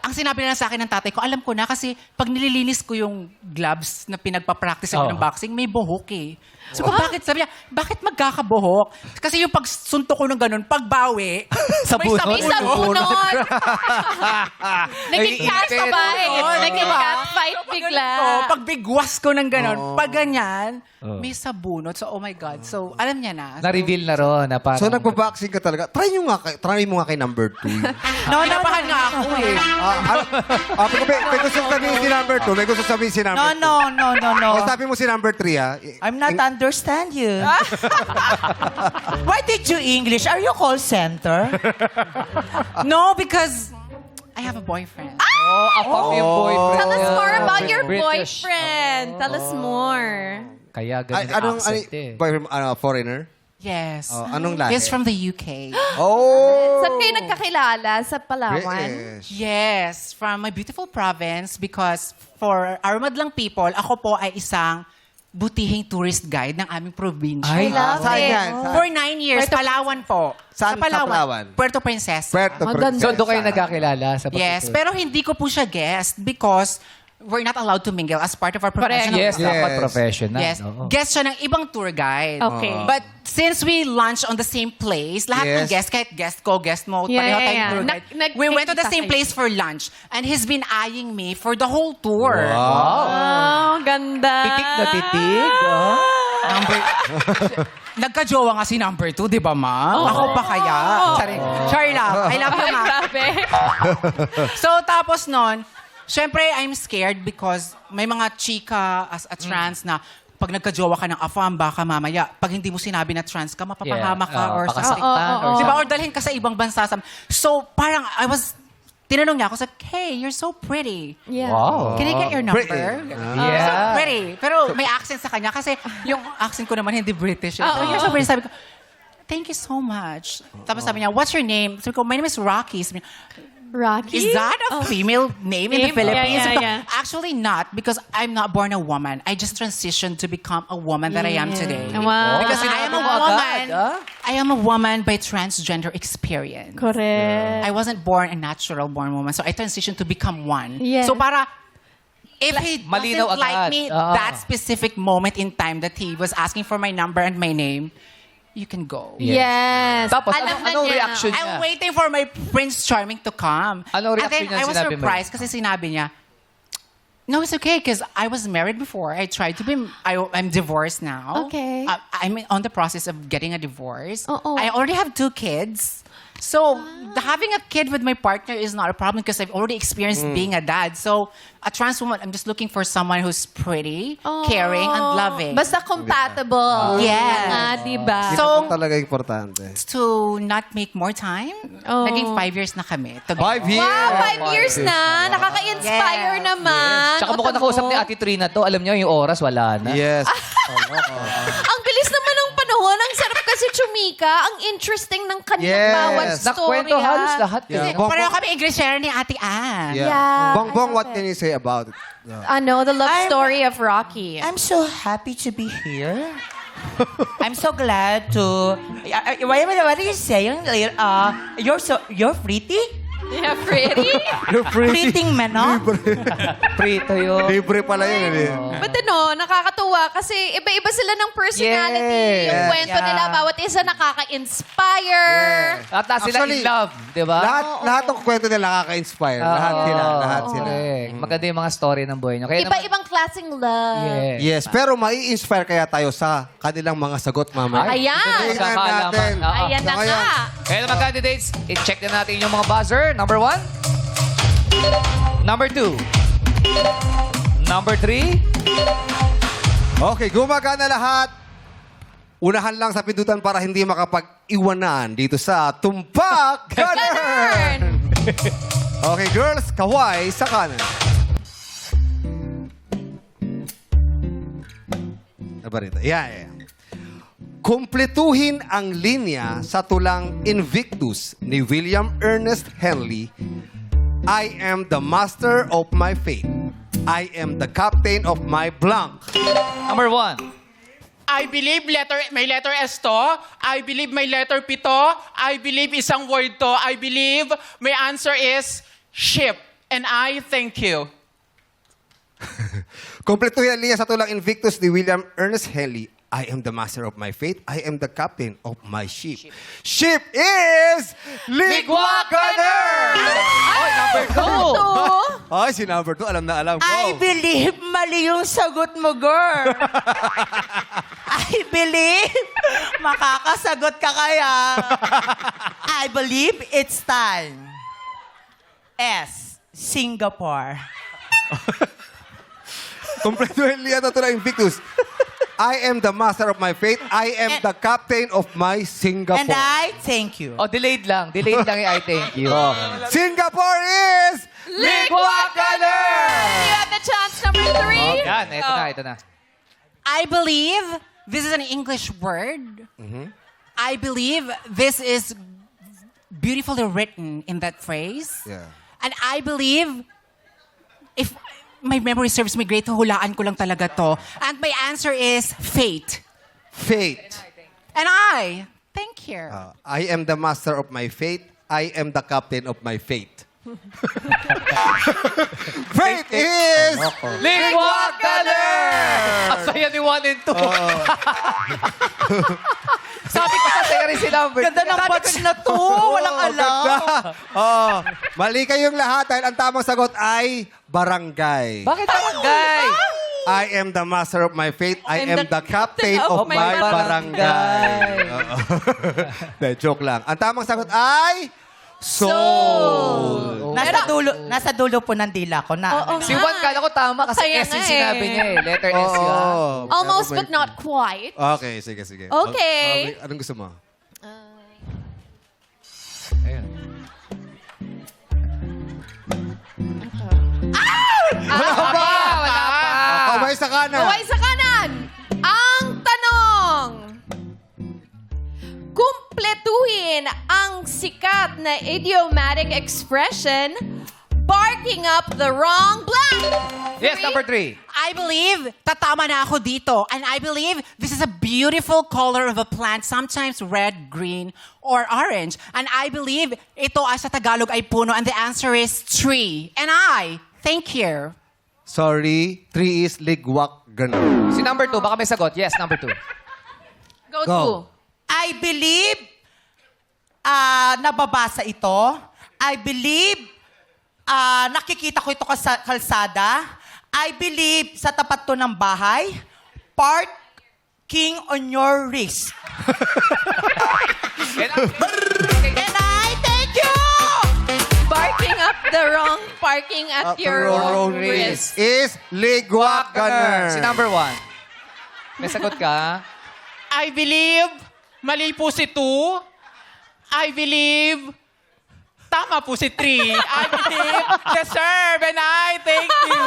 ang sinabi na sa akin ng tatay ko, alam ko na kasi pag nililinis ko yung gloves na pinagpa-practice ako Oo. ng boxing, may buhok eh. So, bakit? Sabi niya, bakit magkakabuhok? Kasi yung pagsunto ko ng ganun, pagbawi, Sa may bunot. May sabunot. Naging cat Ipit. ba eh? Oo, Naging diba? cat fight bigla. Pag bigwas ko ng ganun, pag ganyan, may sabunot. So, oh my God. So, alam niya na. So, Na-reveal na ron na parang... So, nagpa-boxing ka talaga. Try mo nga kay number 2. napahan nga ako eh. May gusto sabihin si number 2. May gusto sabihin si number 2. No. O, sabi mo si number 3, ha? I'm not understand you. Why did you English? Are you call center? No, because I have a boyfriend. Oh, apam yung boyfriend. Tell us more about your British. boyfriend. Tell us more. Kaya Ay, ganun yung accent eh. boyfriend, foreigner? Yes. Oh, anong lahi? He's from the UK. Oh! Saan kayo nagkakilala? Sa Palawan? British. Yes, from my beautiful province because for our madlang people, ako po ay isang butihing tourist guide ng aming probinsya. Ay, Love Saan it. yan? Saan? For 9 years, Palawan po. Saan sa Palawan? Puerto Princesa. Puerto So, doon kayo Princesa. nagkakilala sa Yes, pagtuturo? pero hindi ko po siya guest because we're not allowed to mingle as part of our professional Yes, Yes. dapat professional. Yes. Oo. Guest siya ng ibang tour guide. Okay. But since we launched on the same place, lahat ng Yes. guest, kahit guest ko, guest mo, Yeah, pareho yeah, tayong yeah. tour guide, Nag- we went to the nagkikita same kayo. place for lunch. And he's been eyeing me for the whole tour. Oh, ganda. Titig na titig. Oh. Nagka-jowa nga si number 2, di ba, ma? Ako pa kaya? Char lang. I love you, Ay, ma. grabe. So, tapos nun, syempre, I'm scared because may mga chika as a trans na pag nagka-jowa ka ng AFAM, baka mamaya, pag hindi mo sinabi na trans ka, mapapahama ka or pakasakitan. Oo, oo, Di ba? Or dalhin ka sa ibang bansa. So, parang tinanong niya ako, sa, hey, you're so pretty. Yeah. Wow. Can I get your number? Pretty. You're so pretty. Pero may accent sa kanya kasi yung accent ko naman hindi British. So, you're so pretty. Sabi ko, thank you so much. Tapos sabi niya, what's your name? Sabi ko, my name is Rocky. Sabi niya, Rocky? is that a female name in the Name? Philippines? Yeah, Sabi ko, yeah. actually not, because I'm not born a woman. I just transitioned to become a woman that I am today. Wow. Because I am a Sinabi mo woman. agad, I am a woman by transgender experience. Correct. I wasn't born a natural born woman, so I transitioned to become one. Yes. So para if he Malinaw doesn't like agad. me Oo. that specific moment in time that he was asking for my number and my name, you can go. Yes. Tapos, Alam na anong niya. reaction niya? I'm waiting for my Prince Charming to come. Anong And reaction then niya I was sinabi mo? surprised kasi sinabi niya, no, it's okay because I was married before. I tried to be, I'm divorced now. Okay. I'm on the process of getting a divorce. Oo. I already have 2 kids. So, having a kid with my partner is not a problem because I've already experienced being a dad. So, a trans woman, I'm just looking for someone who's pretty, caring, and loving. Basta compatible. Yes. Nga, diba? So, Ito talaga importante. to not make more time, Oh. naging 5 years na kami. 5 years. Wow, 5 years na. Nakaka-inspire Yes. naman. Tsaka mukhang nakausap ni Ate Trina to, alam niyo yung oras, wala na. Yes. Ang bilis naman ng panahon. Ang sarap kasi chumika. Ang interesting ng kanilang Yes. bawat story. Nakwento halos lahat. Yeah. eh. Bong, Pareho kami Englishera ni Ate Ann. Yeah. Bong, what can you say about it? Ano, the love story of Rocky. I'm so happy to be here. I'm so glad to. What are you saying? You're pretty? Yeah, pretty. You're pretty. Pretty man, no? Prito yun. Libre pala yun. Eh. But ano, nakakatuwa kasi iba-iba sila ng personality. Yes. Yung kwento Yeah. nila, bawat isa nakaka-inspire. At sila Actually, in love, di ba? Lahat ng kwento nila nakaka-inspire. Lahat sila. Lahat sila. Correct. Maganda yung mga story ng buhay niyo. Kaya Iba-ibang klaseng love. Yes, pero mai-inspire kaya tayo sa kanilang mga sagot mamaya. Ayan. Tingnan Magkakaalaman. natin. Oo. Ayan na So, ngayon, nga. Kaya naman candidates, i-check na natin yung mga buzzer. Number 1. Number 2. Number 3. Okay, gumagana lahat. Unahan lang sa pindutan para hindi makapag-iwanan dito sa Tumpak Gunner! Okay, girls, kaway sa kanan. Ano ba rito? Yeah. Kumpletuhin ang linya sa tulang Invictus ni William Ernest Henley. I am the master of my fate. I am the captain of my blank. Number 1. I believe may letter S to. I believe may letter P to. I believe isang word to. I believe my answer is ship. And I thank you. Kumpletuhin ang linya sa tulang Invictus ni William Ernest Henley. I am the master of my fate. I am the captain of my ship. Ship is Ligwakaner! Oy, number 2. Ay, si number 2. Alam na alam ko. I believe mali yung sagot mo, girl. I believe makakasagot ka kaya. I believe it's time. S. Singapore. Kumpletuhin linya sa tulang Invictus. I am the master of my fate. I am the captain of my Singapore. And I thank you. Oh, delayed lang. Delayed lang yung I thank you. Singapore is Ligwakaner! You have the chance, number 3. Yan, ito na. I believe this is an English word. I believe this is beautifully written in that phrase. Yeah. And I believe, if my memory serves me great, hulaan ko lang talaga to. And my answer is fate. Fate. And I thank you. I am the master of my fate. I am the captain of my fate. Fate is Ligwakaner! Ang saya ni 1 and 2. Sabi ko sa rin si number. Ganda ng batch na to. Walang alam. Mali kayong lahat dahil ang tamang sagot ay barangay. Bakit barangay? I am the master of my fate. I am the captain of my barangay. Oo. Joke lang. Ang tamang sagot ay Soul. Nasa dulo po ng dila ko na. Oo Si nga. Juan, kala ko tama kasi Kaya S yung nga sinabi eh. niya eh. Letter S yun. Almost but not quite. Okay, sige, sige. Okay. Anong gusto mo? Ayun. Wala pa! Wala pa! Kamay sa kanan. Kaway sa kanan. Ang tanong. Kumpletuhin ang sikat na idiomatic expression, barking up the wrong blank. Yes, number 3. I believe tatama na ako dito. And I believe this is a beautiful color of a plant, sometimes red, green, or orange. And I believe ito ay sa Tagalog ay puno. And the answer is tree. And I thank you. Sorry, 3 is ligwak ganun. Si number 2, baka may sagot. Yes, number 2. Go Go. to. I believe nababasa ito. I believe nakikita ko ito sa kalsada. I believe sa tapat to ng bahay. Parking on your wrist. And I thank you! Barking up the wrong parking at your own risk. Is ligwak ganun. Si number 1. May sagot ka? I believe mali po si 2. I believe tama po si 3. I believe deserve and I thank you.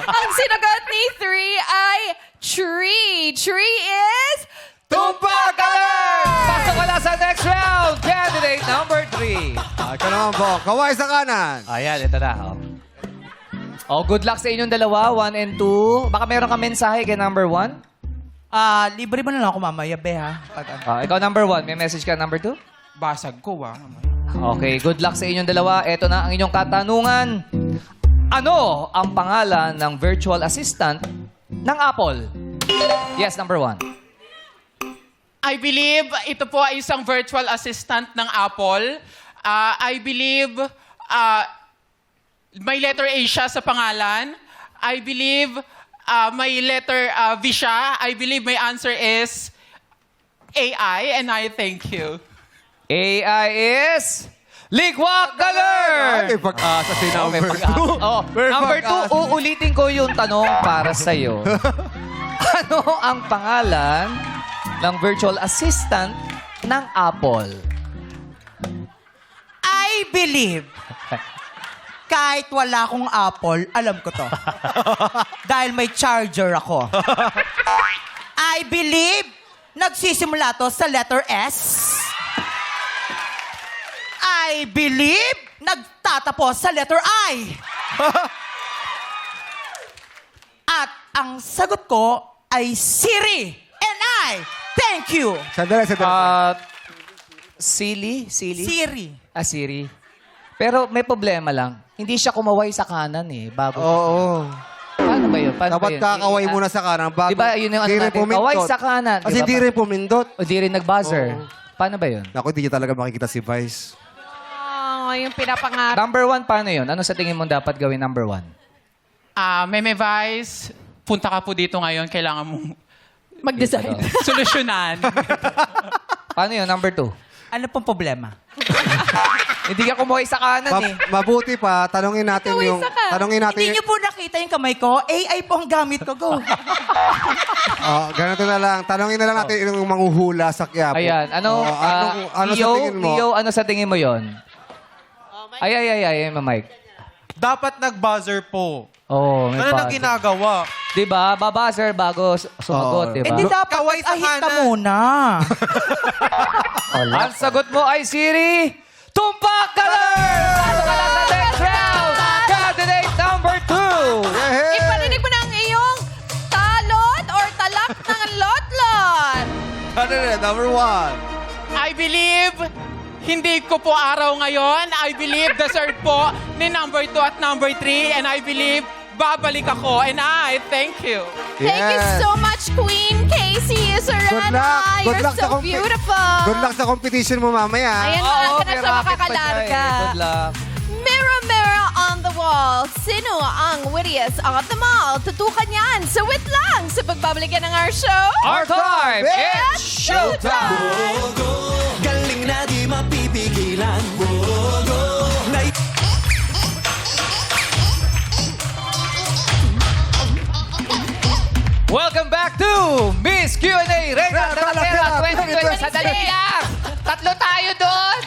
Ang sinagot ni 3 ay tree. Tree is... Tumpak Alert! Pasok wala sa next round. Candidate number 3. Ikaw naman po. Kaway sa kanan. Ayan, ito na. Oh, good luck sa inyong dalawa, 1 and 2. Baka meron ka mensahe kay number 1? Libre mo na lang ako mamaya, be, ha? Ikaw number 1. May message ka number 2? Basag ko, Okay, good luck sa inyong dalawa. Ito na ang inyong katanungan. Ano ang pangalan ng virtual assistant ng Apple? Yes, number 1. I believe ito po ay isang virtual assistant ng Apple. I believe may letter A siya sa pangalan. I believe may letter V siya. I believe my answer is AI and I thank you. AI is... Ligwak Galer! May pag-asa si May number pag-asa. 2. Oh, number 2, uulitin ko yung tanong para sa'yo. Ano ang pangalan ng virtual assistant ng Apple? I believe kahit wala akong Apple, alam ko to. Dahil may charger ako. I believe nagsisimula to sa letter S. I believe nagtatapos sa letter I. At ang sagot ko ay Siri. And I thank you. Sandali. Siri? Siri. Siri. Pero may problema lang. Hindi siya kumaway sa kanan eh. Bago. Oo. Paano ba yun? Paano Dapat ba yun? kakaway muna sa kanan bago. Di ba yun yung ano Di rin natin? pumindot. Kaway sa kanan. Kasi hindi rin pumindot. O di rin nag-buzzer. Oo. Paano ba yun? Naku, hindi niya talaga makikita si Vice. Oh, yung pinapangarap. Number 1, paano yun? Ano sa tingin mo dapat gawin number 1? Meme Vice, punta ka po dito ngayon. Kailangan mong Mag-design. solusyonan. Paano yun? Number 2? Ano pong problema? Hindi ka kumaway sa kanan eh. Mabuti pa, tanungin natin Kaway yung... sa kanan. Tanungin natin Hindi niyo po nakita yung kamay ko? AI po ang gamit ko. Go. ganito na lang. Tanungin na lang natin yung manghuhula sa Quiapo. Ayan. Ano, ano sa tingin mo? Leo, ano sa tingin mo yon? Ay, Mike. Dapat nag-buzzer po. Oh, may Ano nang buzzer. ginagawa? Diba? Babuzzer bago sumagot, Oo. diba? Hindi dapat Kaway sa ahit ka kanan. muna. Ang sagot mo ay Siri, Tumpak Galer! Pasok ka lang sa next round! Candidate number 2! Iparinig mo na ang iyong talot or talak ng lotlot. Ano na, number 1. I believe hindi ko po araw ngayon. I believe deserve po ni number 2 at number 3. And I believe babalik ako. And I thank you. Thank you so much, Queen Casey Serena. Good luck. You're so beautiful. Good luck sa competition mo mamaya. Ayan, Oo, mga ka na may sa racket pa makakalarga. siya eh. Good luck. Mirror, mirror on the wall. Sino ang wittiest of them all? Tutukan yan sa wit lang sa pagbabalik ng our show. Our time, it's showtime! Galing na di mapipigilan. Q&A, Reyna Talakera Talakera 2020. Sadali lang! Tatlo tayo doon!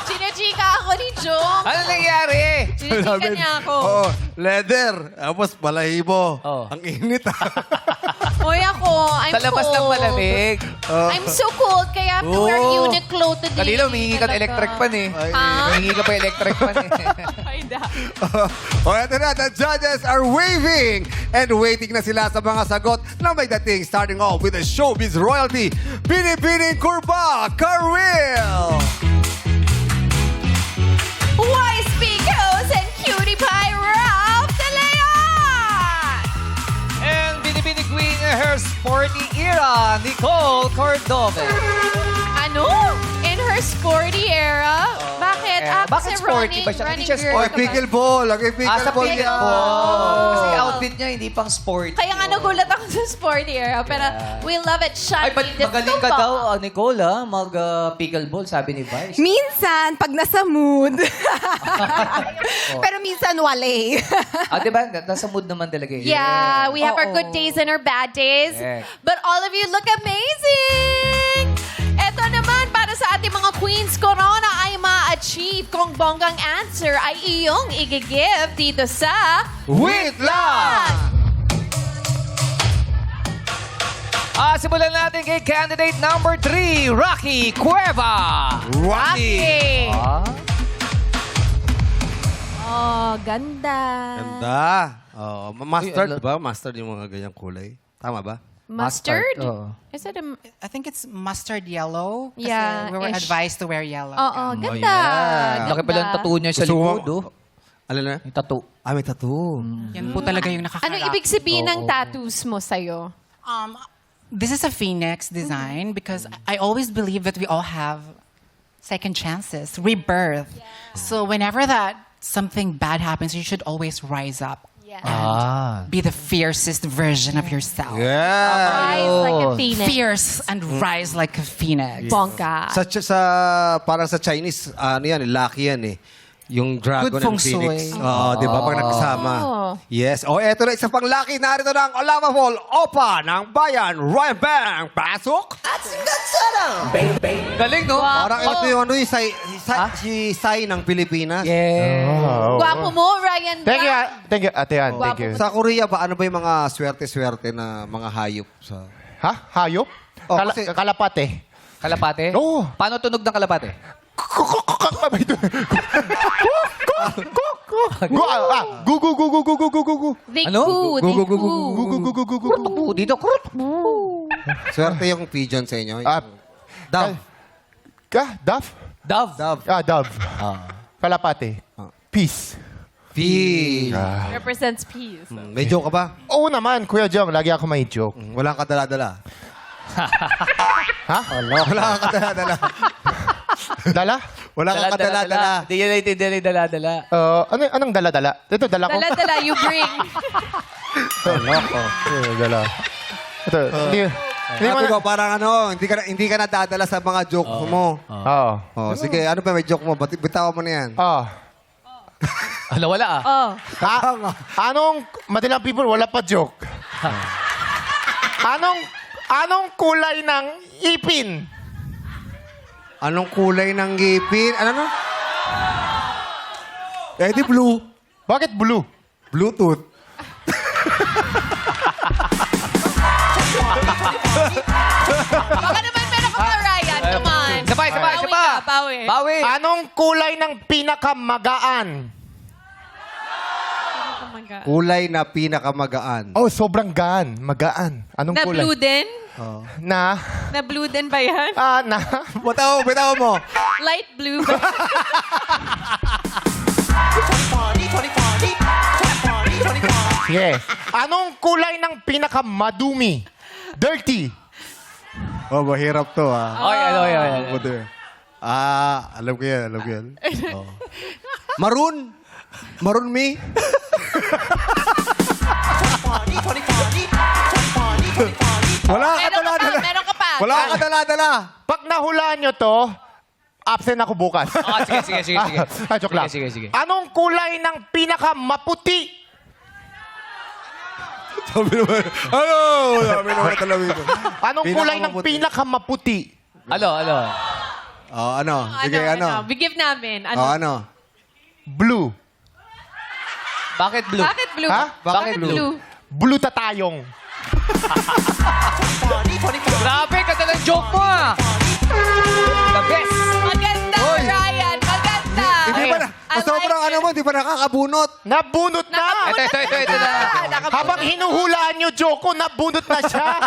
Chinechika ako ni Jong. Ano nangyari? Chinechika niya ako. Oo, leather. Tapos balahibo. Oh. Ang init ah. Hoy ako, I'm Sa labas ng cold. malamig. I'm so cold, kaya I have to wear Oh. Uniqlo today. Kanina, humingi ka ng Talaga. electric pan eh. Ha? Humingi ka pa electric pan eh. O eto na, the judges are waving and waiting na sila sa mga sagot na may dating, starting off with the showbiz royalty, Binibining Kurba, Carwil! Wise Picos and Cutie Pie Ralph De Leon! And Binibini Queen in her sporty era, Nicole Cordova. Ano? In her sporty era? Bakit? era. Ako Bakit si sporty running, ba siya? Hindi running siya girl Oy, ka ba? pickleball. Lagi Sa pickleball yan. pickleball. Kasi outfit niya hindi pang sport. Kaya nga nagulat ako sa sporty era. Pero we love it. Ay, Shiny. ba't magaling ka daw, Nicole, mag-pickleball, sabi ni Vice. Minsan, pag nasa mood. Pero minsan wale. Diba? Nasa mood naman talaga eh. Yeah, we have our Oo. good days and our bad days. Yeah. But all of you look amazing! Eto naman, para sa ating mga Queens Corona ay ma-achieve kung bonggang answer ay iyong i-give dito sa... Wait lang! Simulan natin kay candidate number 3, Rocky Cueva. Rocky! Oh, ganda. Ganda. Oh, mustard ba? Mustard yung mga ganyang kulay. Tama ba? Mustard? Oo. Is it a... I think it's mustard yellow. Kasi Yeah, we were ish. advised to wear yellow. Oo, ganda. yeah. Laki pala ng tattoo niya sa Gusto mo- likod, oh. Ano na? Yung tattoo. May tattoo. Yan po talaga yung nakakarap. Ano ibig sabihin ng tattoos mo sa'yo? This is a phoenix design because I always believe that we all have second chances, rebirth. So whenever that something bad happens, you should always rise up. Yeah. Be the fiercest version of yourself. Yeah. Rise like a phoenix. Fierce and rise like a phoenix. Bongga. Parang sa Chinese, ano yan, lucky yan eh. Yung dragon Good and feng shui. phoenix. Oo, di ba? Pag nagkasama. Oh. Yes. O, eto na, isa pang lucky. Narito na ang Olamapol Opa ng Bayan. Ryan Bang. Pasok! Galing, no? Parang ito yung ano, si Sai ng Pilipinas. Yeah. Gwapo mo, Ryan. Thank you, thank you, Ate Ann. Guwapo Thank you. Sa Korea ba, ano ba yung mga swerte-swerte na mga hayop? Ha? Hayop? Oh, kasi- Kalapate. Kalapate? Oo. Paano tunog ng kalapate? Gu, gu, gu, gu, gu, gu, gu, gu, gu. They Ano? coo, they Gu, gu, gu, gu, coo. gu, gu, gu, gu, gu, gu, gu. Dito, krut. Swerte yung pigeon sa inyo. Ah, Dove. Dove? Dove. Dove. Dove. Kalapate. Peace. Fish. Represents peace. May joke ka ba? Oo naman, Kuya Jong. Lagi ako may joke. Walang kadala-dala. Ha? Wala kang kadala-dala. Dala? Wala kang kadala-dala. Hindi yan naintindihan yung dala-dala. Anong dala-dala? Ito, dala ko. Dala-dala, you bring. Dala. Ito, hindi mo Sabi na... ko, parang ano, hindi ka nadadala sa mga joke mo. Oo. Oh, sige, ano pa may joke mo? Bitawan mo na yan. Wala, wala ah. Oh. Anong, madalang people, wala pa joke. Anong kulay ng ipin? Anong kulay ng ngipin? Ano no? Eh, di blue. Bakit blue? Bluetooth. Baka naman meron ka pa, Ryan. Come on. Sabay, sabay, Bawi sabay. ka, bawi. Bawi. Anong kulay ng pinakamagaan? Kulay na pinakamagaan. Oh, sobrang gaan. Magaan. Anong Na kulay? blue din? Na? Na blue din ba yan? Na? Bitaw mo. Light blue ba? Sige. Anong kulay ng pinakamadumi? Dirty. Oh, mahirap to ah. Oy, ano. Alam ko yan. Oh. Maroon. Maroon me. Wala ka dala-dala. Meron ka pa. Wala ka dala-dala. Pag nahulaan nyo to, absent ako bukas. Sige. Joke lang. Sige. Anong kulay ng pinakamaputi? Sabi naman, ano? Sabi naman talaga ito. Anong kulay ng pinakamaputi? Ano? Ano? Sige, ano? Bigyan namin. Ano? Blue. Bakit blue? Bakit blue? Ha? Bakit blue? Blue tatayong. Grabe, ganda ng joke mo ah! The best! Maganda, Hoy! Ryan. Maganda. Hindi ba na? I like Sobrang ano mo, hindi pa nakakabunot. Nabunot na! Ito na. Habang hinuhulaan niyo, Joko, nabunot na siya.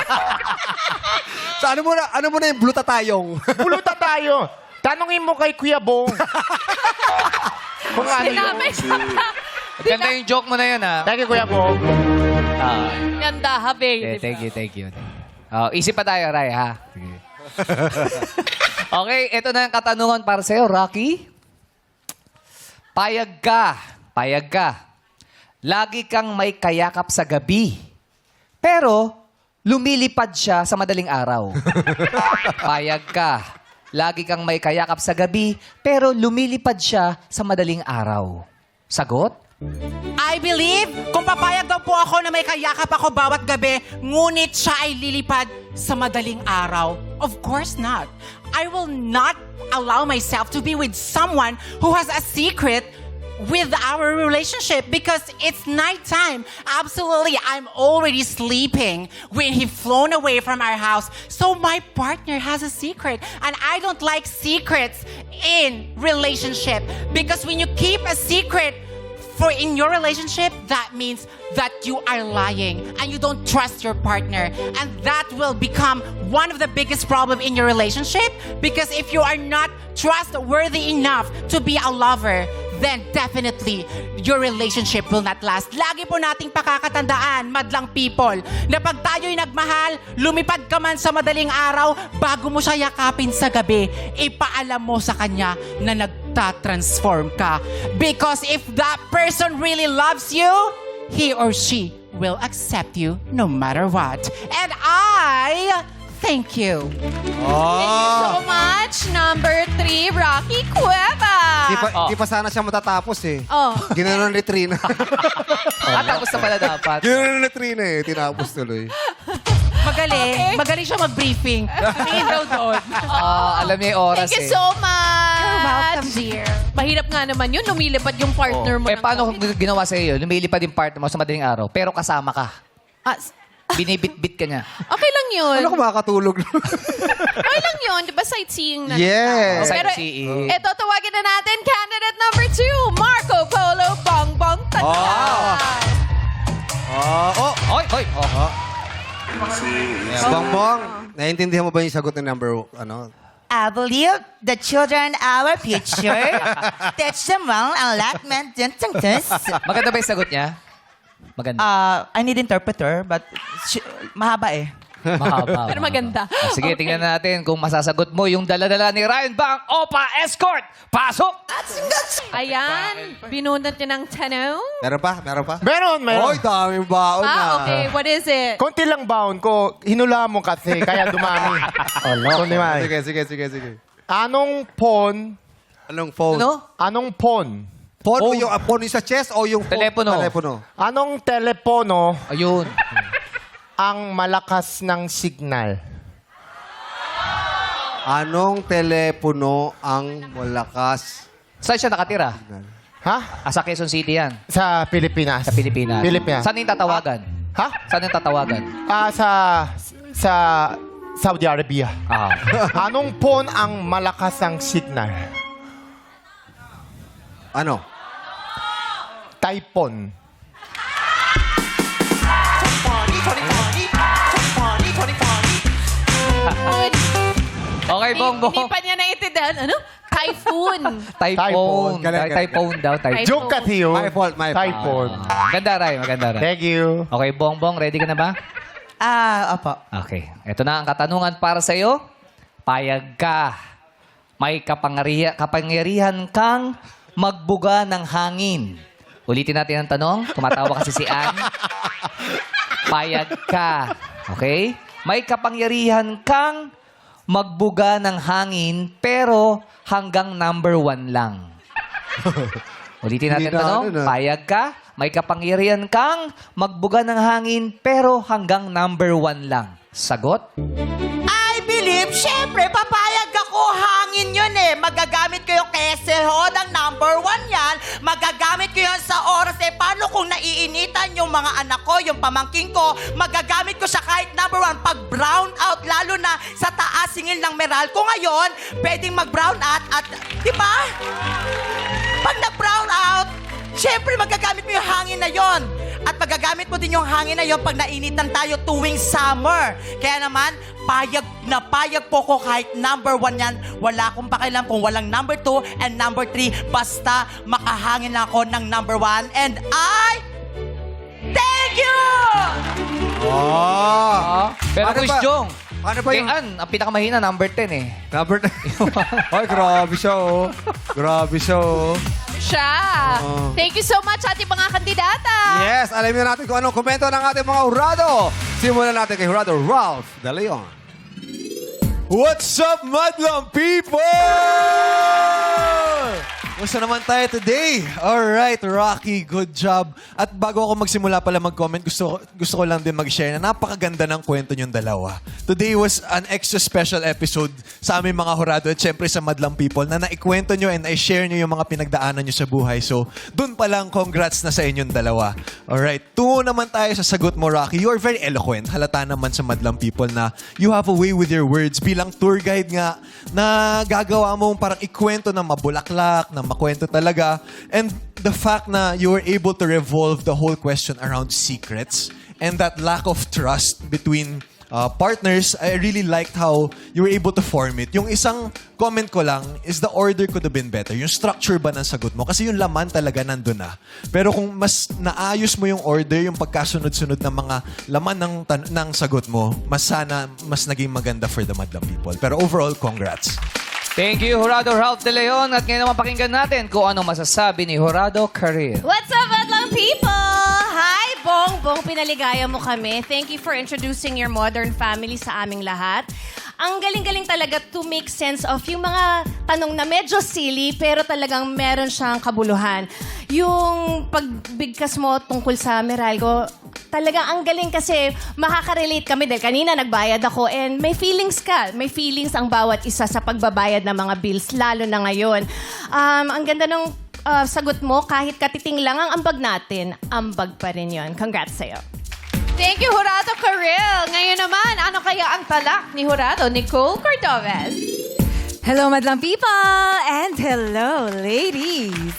So, ano mo na yung blue tatayong? Puluta tayo. Tanungin mo kay Kuya Bong. Kung ano yun. Sinabi siya. Ganda yung joke mo na yun ah. Thank you, Kuya Bong. Ganda, habe. Thank you. Isip pa tayo, Ray, ha? Sige. Okay, ito na yung katanungan para sa'yo, Rocky. Payag ka. Lagi kang may kayakap sa gabi. Pero, lumilipad siya sa madaling araw. Payag ka. Lagi kang may kayakap sa gabi, pero lumilipad siya sa madaling araw. Sagot? I believe kung papayag daw po ako na may kayakap ako bawat gabi, ngunit siya ay lilipad sa madaling araw. Of course not. I will not allow myself to be with someone who has a secret with our relationship because it's nighttime. Absolutely, I'm already sleeping when he flown away from our house. So my partner has a secret, and I don't like secrets in relationship because when you keep a secret for in your relationship, that means that you are lying and you don't trust your partner. And that will become one of the biggest problem in your relationship because if you are not trustworthy enough to be a lover, then definitely your relationship will not last. Lagi po nating pakakatandaan, madlang people, na pag tayo'y nagmahal, lumipad ka man sa madaling araw, bago mo siya yakapin sa gabi, ipaalam mo sa kanya na nagtatransform ka. Because if that person really loves you, he or she will accept you no matter what. And I thank you. Thank you so much. Number 3, Rocky Cueva. Di pa sana siya matatapos eh. Oh. Ginanon ni Trina. Tapos na pala dapat. Ginanon ni Trina eh. Tinapos tuloy. Magaling. Magaling siya mag-briefing. Tingin daw doon. Alam niya yung oras Thank you so much. You're welcome, dear. Mahirap nga naman yun. Lumilipad yung partner mo. Eh, paano kung ginawa sa'yo yun? Lumilipad yung partner mo sa madaling araw, pero kasama ka. Binibit-bit ka niya. Okay lang yun. Ano makakatulog? Okay lang yun. Di ba sightseeing na? Yes. Pero Sightseeing. ito, tawagin na natin candidate number 2, Marco Polo Bongbong Tandaan. Oy! Bongbong, naiintindihan mo ba yung sagot ng number, ano? I believe the children are our future. Teach them well and let men do things. Maganda ba yung sagot niya? Maganda. I need interpreter, but mahaba eh. Mahaba. Pero maganda. Sige, tingnan natin kung masasagot mo yung dala-dala ni Ryan Bang Opa Escort. Pasok! Ayan. Binunod niya ng tanong. Meron pa? Meron. Oy, daming baon na. Okay. What is it? Konti lang baon ko. Hinula mo kasi, kaya dumami. Kundi man. Sige. Anong phone? Anong phone? Anong phone? Phone o yung phone yung sa chest o yung Telepono. Anong telepono Ayun. ang malakas ng signal? Anong telepono ang malakas? Saan siya nakatira? Ha? Sa Quezon City yan. Sa Pilipinas. Sa Pilipinas. Pilipinas. Saan yung tatawagan? Ha? Saan yung tatawagan? Sa Saudi Arabia. Anong phone ang malakas ang signal? Ano? Typhoon. Okay, Bongbong. Hindi pa niya naiintindihan. Ano? Typhoon. Typhoon. Galing. Typhoon daw. Typhoon. Joke ka, Theo. My fault. Typhoon. Maganda, Ray. Thank you. Okay, Bongbong, ready ka na ba? Opo. Okay. Ito na ang katanungan para sa iyo. Payag ka. May kapangyarihan kang magbuga ng hangin. Ulitin natin ang tanong. Tumatawa kasi si Ann. Payag ka. Okay? May kapangyarihan kang magbuga ng hangin, pero hanggang number 1 lang. Ulitin natin ang tanong. Payag ka may kapangyarihan kang magbuga ng hangin pero hanggang number 1 lang. Sagot? I believe, syempre, papayag ako. Hangin yun eh. Magagamit ko yung keseho ng number 1 yan. Magagamit ko yun sa oras eh. Paano kung naiinitan yung mga anak ko, yung pamangking ko, magagamit ko siya kahit number 1. Pag brown out, lalo na sa taas singil ng Meralco ngayon, pwedeng mag-brown out at, di ba? Pag nag-brown out, syempre magagamit mo yung hangin na yon. At magagamit mo din yung hangin na yon pag nainitan tayo tuwing summer. Kaya naman, payag po ko kahit number 1 yan. Wala akong pakialam kung walang number 2 and number 3. Basta makahangin lang ako ng number 1. And I thank you! Pero Paano Kuya ba? Jong, Paano ba kay yung... Ann, ang pinakamahina, number 10 eh. Number 10. Ay, grabe siya, oh. Grabe siya, oh. Siya. Thank you so much ating mga kandidata. Yes, alamin na natin kung anong komento ng ating mga hurado. Simulan natin kay Hurado Ralph De Leon. What's up, Madlang people? Gusto naman tayo today. Alright, Rocky, good job. At bago ako magsimula pala mag-comment, gusto ko lang din mag-share na napakaganda ng kwento niyong dalawa. Today was an extra special episode sa aming mga hurado at syempre sa Madlang People na naikwento niyo and I-share niyo yung mga pinagdaanan niyo sa buhay. So, dun pa lang, congrats na sa inyong dalawa. Alright, tungo naman tayo sa sagot mo, Rocky. You are very eloquent. Halata naman sa Madlang People na you have a way with your words. Bilang tour guide nga, na gagawa mong parang ikwento na mabulaklak, na makwento talaga. And the fact na you were able to revolve the whole question around secrets and that lack of trust between partners, I really liked how you were able to form it. Yung isang comment ko lang is the order could have been better. Yung structure ba ng sagot mo? Kasi yung laman talaga nandun na. Pero kung mas naayos mo yung order, yung pagkasunod-sunod ng mga laman ng sagot mo, mas naging maganda for the Madlang People. Pero overall, congrats. Thank you, Hurado Ralph De Leon. At ngayon naman pakinggan natin kung ano masasabi ni Hurado Karin. What's up, Madlang people? Hi, Bongbong. Pinaligaya mo kami. Thank you for introducing your modern family sa aming lahat. Ang galing-galing talaga to make sense of yung mga tanong na medyo silly pero talagang meron siyang kabuluhan. Yung pagbigkas mo tungkol sa Meralco, talagang ang galing kasi makaka-relate kami dahil kanina nagbayad ako and may feelings ka. May feelings ang bawat isa sa pagbabayad ng mga bills, lalo na ngayon. Ang ganda ng sagot mo, kahit katiting lang ang ambag natin, ambag pa rin yun. Congrats sa'yo. Thank you, Hurado Karel. Ngayon naman, ano kaya ang talak ni Hurado Nicole Cordovez? Hello, Madlang people! And hello, ladies!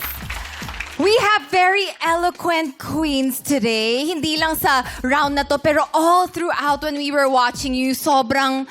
We have very eloquent queens today. Hindi lang sa round na to, pero all throughout when we were watching you, sobrang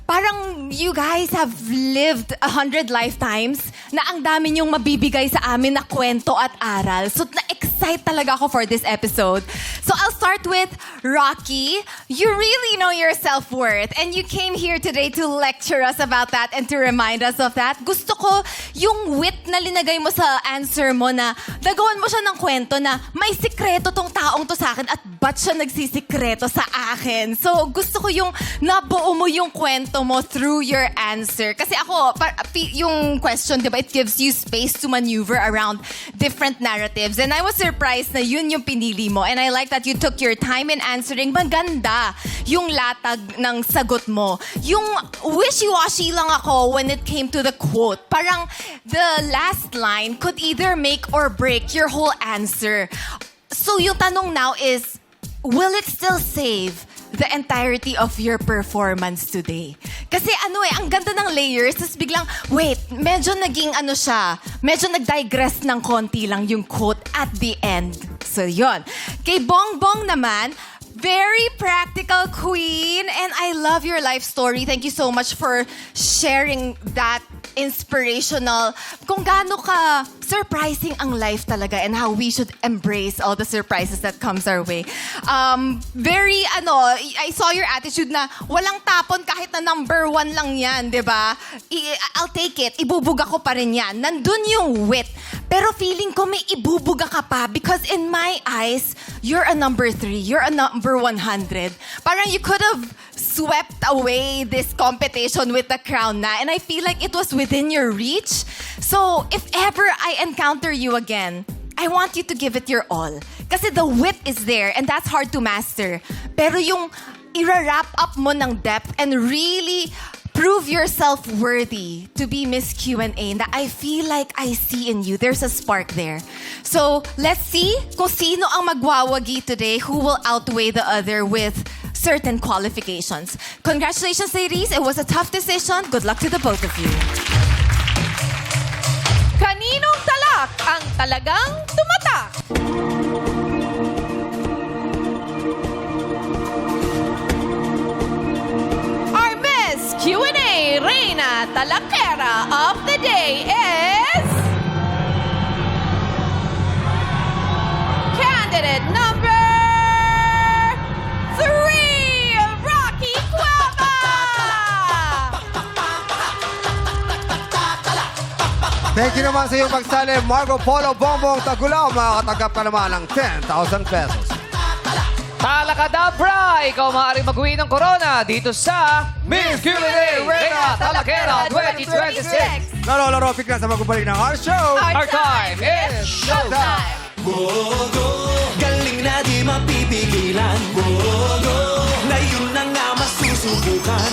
parang you guys have lived 100 lifetimes na ang dami niyong mabibigay sa amin na kwento at aral. So, na-excite talaga ako for this episode. So, I'll start with Rocky. You really know your self-worth and you came here today to lecture us about that and to remind us of that. Gusto ko yung wit na linagay mo sa answer mo na nagawan mo siya ng kwento na may sikreto tong taong to sa akin at ba't siya nagsisikreto sa akin. So, gusto ko yung nabuo mo yung kwento mo through your answer. Kasi ako, yung question, di ba, it gives you space to maneuver around different narratives. And I was surprised na yun yung pinili mo. And I like that you took your time in answering. Maganda yung latag ng sagot mo. Yung wishy-washy lang ako when it came to the quote. Parang the last line could either make or break your whole answer. So yung tanong now is, will it still save the entirety of your performance today? Kasi ang ganda ng layers, tapos biglang, wait, medyo naging medyo nag-digress ng konti lang yung quote at the end. So yon. Kay Bongbong naman, very practical queen, and I love your life story. Thank you so much for sharing that inspirational, kung gaano ka surprising ang life talaga and how we should embrace all the surprises that comes our way. Very, I saw your attitude na walang tapon kahit na number 1 lang yan, di ba? I'll take it. Ibubuga ko pa rin yan. Nandun yung wit. Pero feeling ko may ibubuga ka pa because in my eyes, you're a number 3. You're a number 100. Parang you could have swept away this competition with the crown na. And I feel like it was within your reach. So, if ever I encounter you again, I want you to give it your all. Kasi the wit is there and that's hard to master. Pero yung i-wrap up mo ng depth and really prove yourself worthy to be Miss Q&A that I feel like I see in you. There's a spark there. So, let's see kung sino ang magwawagi today who will outweigh the other with certain qualifications. Congratulations, ladies. It was a tough decision. Good luck to the both of you. Kaninong talak ang talagang tumatak? Our Miss Q&A Reina Talakera of the day is... Candidate number 3, Rocky Cueva! Thank you naman sa iyong pagsali, Marco Polo Bongbong Tagulaw. Makakatanggap ka naman ng 10,000 pesos. Talakadabra! Ikaw maaaring mag-uwi ng corona dito sa Miss Q&A Reina Talakera 2026. Laro-laro, bigla sa magbabalik ng our show. Our time is showtime! Galing na di mapipigilan. Ngayon na nga masusubukan.